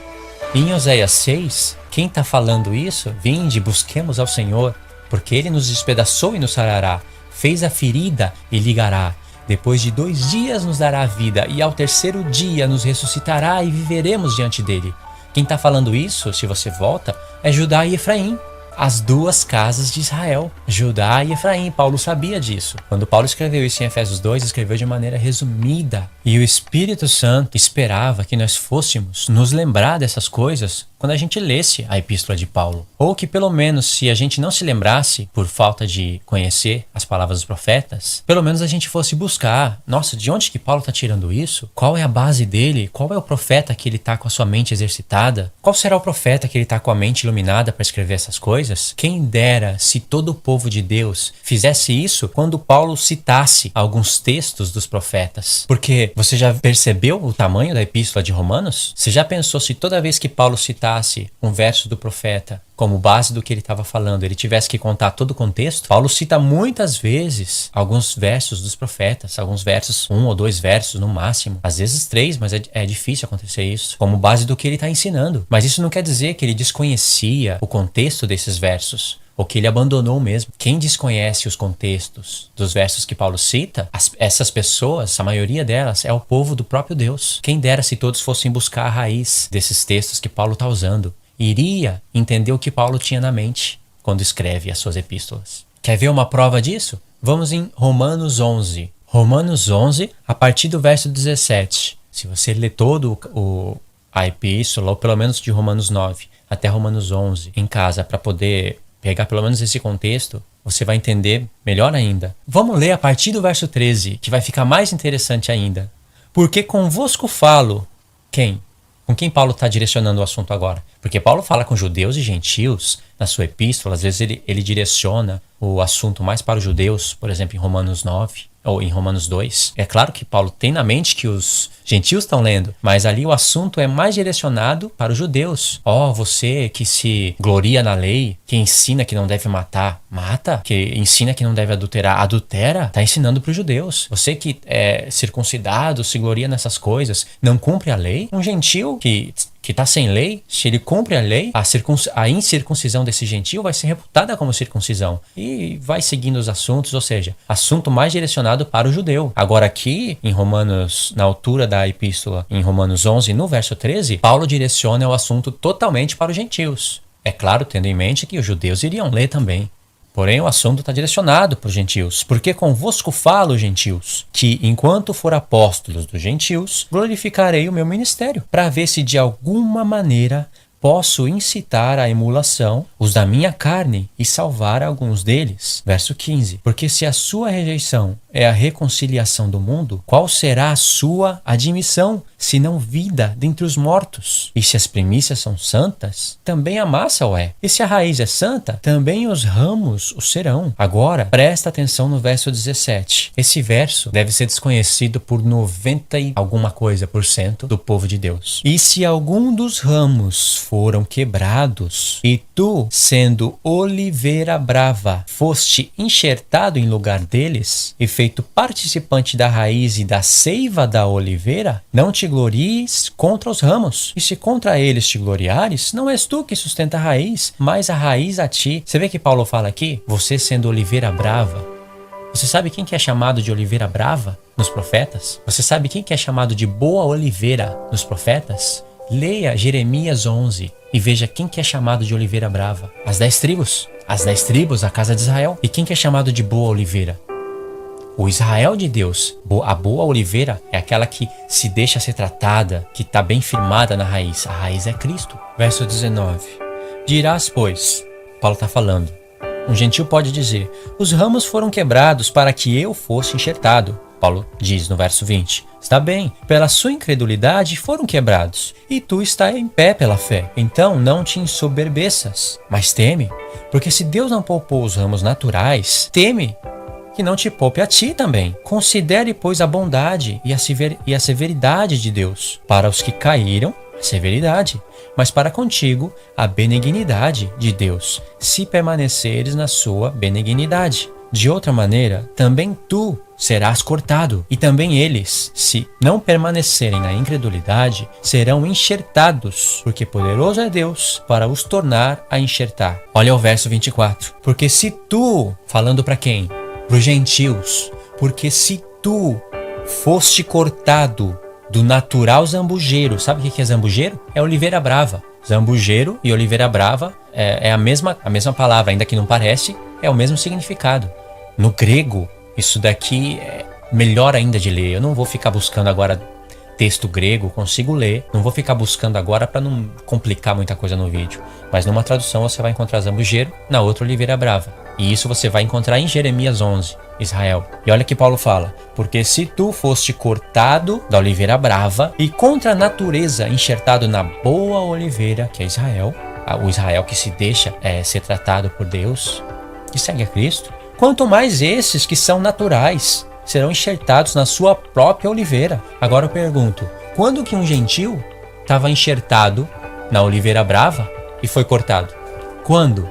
E em Oséias 6, quem está falando isso? Vinde, busquemos ao Senhor, porque Ele nos despedaçou e nos sarará, fez a ferida e ligará. Depois de 2 dias nos dará a vida, e ao 3º dia nos ressuscitará e viveremos diante dele. Quem está falando isso, se você volta, é Judá e Efraim. As 2 casas de Israel, Judá e Efraim. Paulo sabia disso. Quando Paulo escreveu isso em Efésios 2, escreveu de maneira resumida. E o Espírito Santo esperava que nós fôssemos nos lembrar dessas coisas quando a gente lesse a epístola de Paulo. Ou que pelo menos, se a gente não se lembrasse, por falta de conhecer as palavras dos profetas, pelo menos a gente fosse buscar, nossa, de onde que Paulo está tirando isso? Qual é a base dele? Qual é o profeta que ele está com a sua mente exercitada? Qual será o profeta que ele está com a mente iluminada para escrever essas coisas? Quem dera se todo o povo de Deus fizesse isso quando Paulo citasse alguns textos dos profetas. Porque você já percebeu o tamanho da epístola de Romanos? Você já pensou se toda vez que Paulo citasse um verso do profeta como base do que ele estava falando, ele tivesse que contar todo o contexto? Paulo cita muitas vezes alguns versos dos profetas, alguns versos, 1 ou 2 versos no máximo, às vezes 3, mas é difícil acontecer isso, como base do que ele está ensinando. Mas isso não quer dizer que ele desconhecia o contexto desses versos, ou que ele abandonou mesmo. Quem desconhece os contextos dos versos que Paulo cita, essas pessoas, a maioria delas, é o povo do próprio Deus. Quem dera se todos fossem buscar a raiz desses textos que Paulo está usando. Iria entender o que Paulo tinha na mente quando escreve as suas epístolas. Quer ver uma prova disso? Vamos em Romanos 11. Romanos 11, a partir do verso 17. Se você ler todo a epístola, ou pelo menos de Romanos 9 até Romanos 11 em casa, para poder pegar pelo menos esse contexto, você vai entender melhor ainda. Vamos ler a partir do verso 13, que vai ficar mais interessante ainda. Porque convosco falo. Quem? Com quem Paulo está direcionando o assunto agora? Porque Paulo fala com judeus e gentios na sua epístola. Às vezes ele direciona o assunto mais para os judeus, por exemplo, em Romanos 9 ou em Romanos 2. É claro que Paulo tem na mente que os gentios estão lendo, mas ali o assunto é mais direcionado para os judeus. Você que se gloria na lei, que ensina que não deve matar, mata. Que ensina que não deve adulterar, adultera. Está ensinando para os judeus. Você que é circuncidado, se gloria nessas coisas, não cumpre a lei. Um gentio que está sem lei, se ele cumpre a lei, a incircuncisão desse gentio vai ser reputada como circuncisão. E vai seguindo os assuntos, ou seja, assunto mais direcionado para o judeu. Agora aqui, em Romanos, na altura da epístola, em Romanos 11, no verso 13, Paulo direciona o assunto totalmente para os gentios. É claro, tendo em mente que os judeus iriam ler também. Porém, o assunto está direcionado para os gentios. Porque convosco falo, gentios, que enquanto for apóstolos dos gentios, glorificarei o meu ministério, para ver se de alguma maneira posso incitar à emulação os da minha carne e salvar alguns deles. Verso 15. Porque se a sua rejeição é a reconciliação do mundo, qual será a sua admissão, se não vida dentre os mortos? E se as primícias são santas, também a massa o é. E se a raiz é santa, também os ramos o serão. Agora, presta atenção no verso 17. Esse verso deve ser desconhecido por 90 e alguma coisa por cento do povo de Deus. E se algum dos ramos foram quebrados, e tu, sendo oliveira brava, foste enxertado em lugar deles, e feito participante da raiz e da seiva da oliveira, não te glories contra os ramos. E se contra eles te gloriares, não és tu que sustenta a raiz, mas a raiz a ti. Você vê que Paulo fala aqui, você sendo oliveira brava. Você sabe quem que é chamado de oliveira brava nos profetas? Você sabe quem que é chamado de boa oliveira nos profetas? Leia Jeremias 11 e veja quem que é chamado de oliveira brava. As 10 tribos. As 10 tribos, a casa de Israel. E quem que é chamado de boa oliveira? O Israel de Deus. A boa oliveira é aquela que se deixa ser tratada, que está bem firmada na raiz. A raiz é Cristo. Verso 19. Dirás, pois, Paulo está falando, um gentil pode dizer, os ramos foram quebrados para que eu fosse enxertado. Paulo diz no verso 20, está bem, pela sua incredulidade foram quebrados, e tu estás em pé pela fé. Então não te ensoberbeças, mas teme, porque se Deus não poupou os ramos naturais, teme que não te poupe a ti também. Considere, pois, a bondade e a severidade de Deus. Para os que caíram, a severidade, mas para contigo a benignidade de Deus, se permaneceres na sua benignidade. De outra maneira, também tu serás cortado, e também eles, se não permanecerem na incredulidade, serão enxertados, porque poderoso é Deus para os tornar a enxertar. Olha o verso 24. Porque se tu, falando para quem? Para os gentios. Porque se tu foste cortado do natural zambujeiro, sabe o que é zambujeiro? É oliveira brava. Zambujeiro e oliveira brava é a mesma palavra, ainda que não parece, é o mesmo significado. No grego, isso daqui é melhor ainda de ler. Eu não vou ficar buscando agora texto grego, consigo ler. Não vou ficar buscando agora para não complicar muita coisa no vídeo. Mas numa tradução você vai encontrar zambujeiro, na outra oliveira brava. E isso você vai encontrar em Jeremias 11, Israel. E olha que Paulo fala, porque se tu foste cortado da oliveira brava e contra a natureza enxertado na boa oliveira, que é Israel, o Israel que se deixa ser tratado por Deus, que segue a Cristo, quanto mais esses que são naturais serão enxertados na sua própria oliveira. Agora eu pergunto, quando que um gentil estava enxertado na oliveira brava e foi cortado? Quando?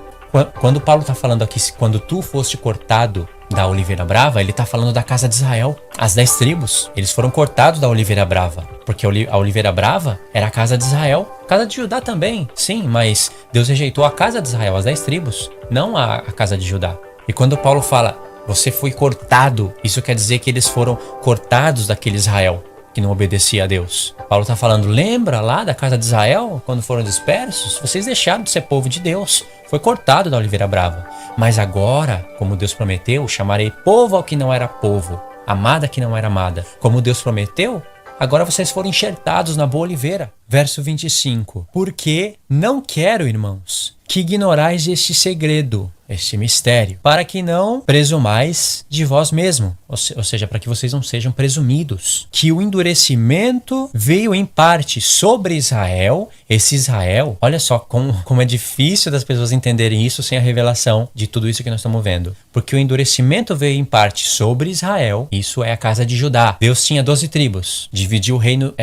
Quando Paulo está falando aqui, quando tu foste cortado da oliveira brava, ele está falando da casa de Israel. As 10 tribos, eles foram cortados da oliveira brava, porque a oliveira brava era a casa de Israel. Casa de Judá também, sim, mas Deus rejeitou a casa de Israel, as 10 tribos, não a casa de Judá. E quando Paulo fala, você foi cortado, isso quer dizer que eles foram cortados daquele Israel que não obedecia a Deus. Paulo está falando, lembra lá da casa de Israel, quando foram dispersos? Vocês deixaram de ser povo de Deus. Foi cortado da oliveira brava. Mas agora, como Deus prometeu, chamarei povo ao que não era povo, amada que não era amada. Como Deus prometeu, agora vocês foram enxertados na boa oliveira. Verso 25. Porque não quero, irmãos, que ignorais este segredo, este mistério, para que não presumais de vós mesmo, ou seja, para que vocês não sejam presumidos, que o endurecimento veio em parte sobre Israel. Esse Israel, olha só como é difícil das pessoas entenderem isso sem a revelação de tudo isso que nós estamos vendo. Porque o endurecimento veio em parte sobre Israel, isso é a casa de Judá. Deus tinha 12 tribos, dividiu o reino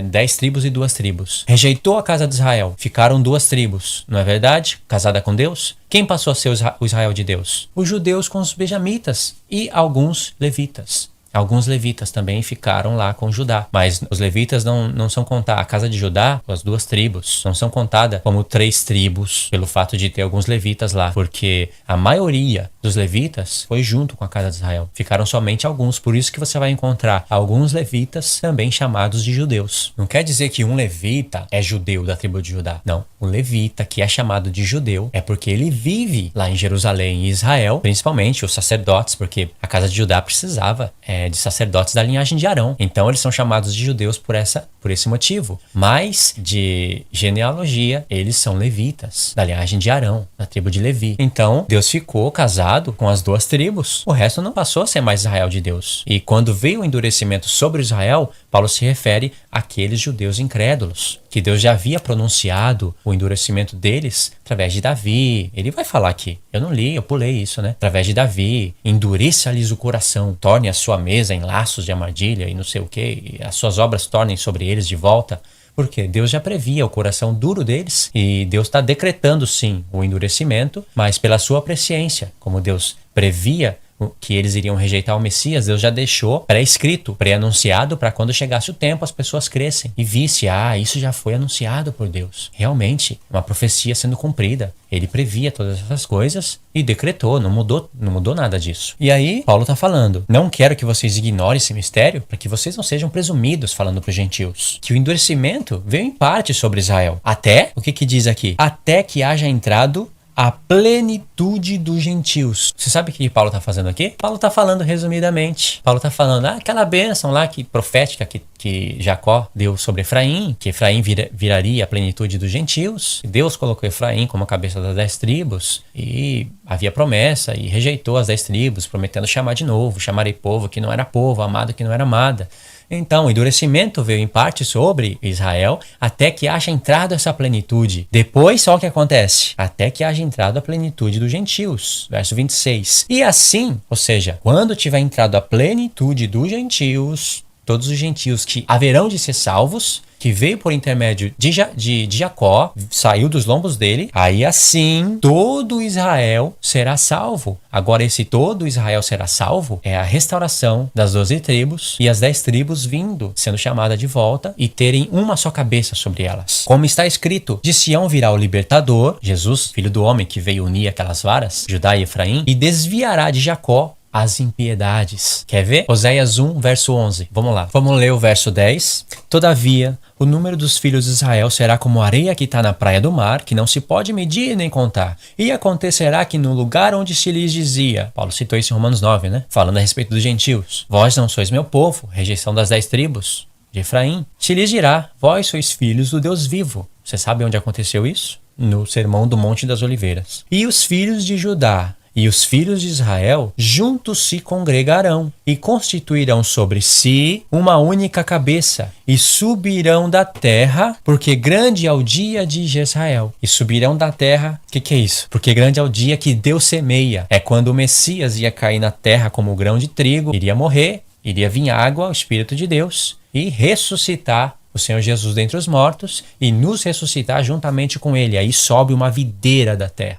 10 tribos e 2 tribos. Rejeitou a casa de Israel, ficaram 2 tribos, não é verdade? Casada com Deus. Quem passou a ser o Israel de Deus? Os judeus com os benjamitas e alguns levitas. Alguns levitas também ficaram lá com Judá. Mas os levitas não são contados. A casa de Judá, as 2 tribos, não são contadas como 3 tribos pelo fato de ter alguns levitas lá. Porque a maioria dos levitas foi junto com a casa de Israel. Ficaram somente alguns. Por isso que você vai encontrar alguns levitas também chamados de judeus. Não quer dizer que um levita é judeu da tribo de Judá. Não. O levita que é chamado de judeu é porque ele vive lá em Jerusalém e Israel, principalmente os sacerdotes, porque a casa de Judá precisava de sacerdotes da linhagem de Arão. Então eles são chamados de judeus por esse motivo. Mas de genealogia, eles são levitas da linhagem de Arão, da tribo de Levi. Então Deus ficou casado com as 2 tribos. O resto não passou a ser mais Israel de Deus. E quando veio o endurecimento sobre Israel, Paulo se refere àqueles judeus incrédulos, que Deus já havia pronunciado o endurecimento deles através de Davi. Ele vai falar aqui. Eu não li, eu pulei isso, né? Através de Davi. Endureça-lhes o coração, torne a sua mesa em laços de armadilha e não sei o que, as suas obras tornem sobre eles de volta. Porque Deus já previa o coração duro deles e Deus está decretando sim o endurecimento, mas pela sua presciência, como Deus previa que eles iriam rejeitar o Messias, Deus já deixou pré-escrito, pré-anunciado para quando chegasse o tempo as pessoas crescem e visse, isso já foi anunciado por Deus. Realmente, uma profecia sendo cumprida. Ele previa todas essas coisas e decretou, não mudou nada disso. E aí, Paulo está falando, não quero que vocês ignorem esse mistério para que vocês não sejam presumidos, falando para os gentios, que o endurecimento veio em parte sobre Israel. Até, o que diz aqui? Até que haja entrado a plenitude dos gentios. Você sabe o que Paulo está fazendo aqui? Paulo está falando resumidamente. Paulo está falando aquela bênção lá profética que Jacó deu sobre Efraim, que Efraim viraria a plenitude dos gentios. Deus colocou Efraim como a cabeça das 10 tribos e havia promessa e rejeitou as 10 tribos, prometendo chamar de novo, chamarei povo que não era povo, amado que não era amada. Então, o endurecimento veio em parte sobre Israel até que haja entrado essa plenitude. Depois, só o que acontece? Até que haja entrado a plenitude dos gentios. Verso 26. E assim, ou seja, quando tiver entrado a plenitude dos gentios, todos os gentios que haverão de ser salvos, que veio por intermédio de Jacó, saiu dos lombos dele, aí assim todo Israel será salvo. Agora esse todo Israel será salvo é a restauração das 12 tribos e as 10 tribos sendo chamadas de volta e terem uma só cabeça sobre elas. Como está escrito, de Sião virá o libertador, Jesus, filho do homem que veio unir aquelas varas, Judá e Efraim, e desviará de Jacó as impiedades. Quer ver? Oséias 1, verso 11. Vamos lá. Vamos ler o verso 10. Todavia, o número dos filhos de Israel será como a areia que está na praia do mar, que não se pode medir nem contar. E acontecerá que no lugar onde se lhes dizia, Paulo citou isso em Romanos 9, né? Falando a respeito dos gentios. Vós não sois meu povo, rejeição das 10 tribos de Efraim. Se lhes dirá, vós sois filhos do Deus vivo. Você sabe onde aconteceu isso? No Sermão do Monte das Oliveiras. E os filhos de Judá e os filhos de Israel juntos se congregarão e constituirão sobre si uma única cabeça e subirão da terra, porque grande é o dia de Jezreel. E subirão da terra, o que é isso? Porque grande é o dia que Deus semeia. É quando o Messias ia cair na terra como grão de trigo, iria morrer, iria vir água, o Espírito de Deus, e ressuscitar o Senhor Jesus dentre os mortos e nos ressuscitar juntamente com ele. Aí sobe uma videira da terra.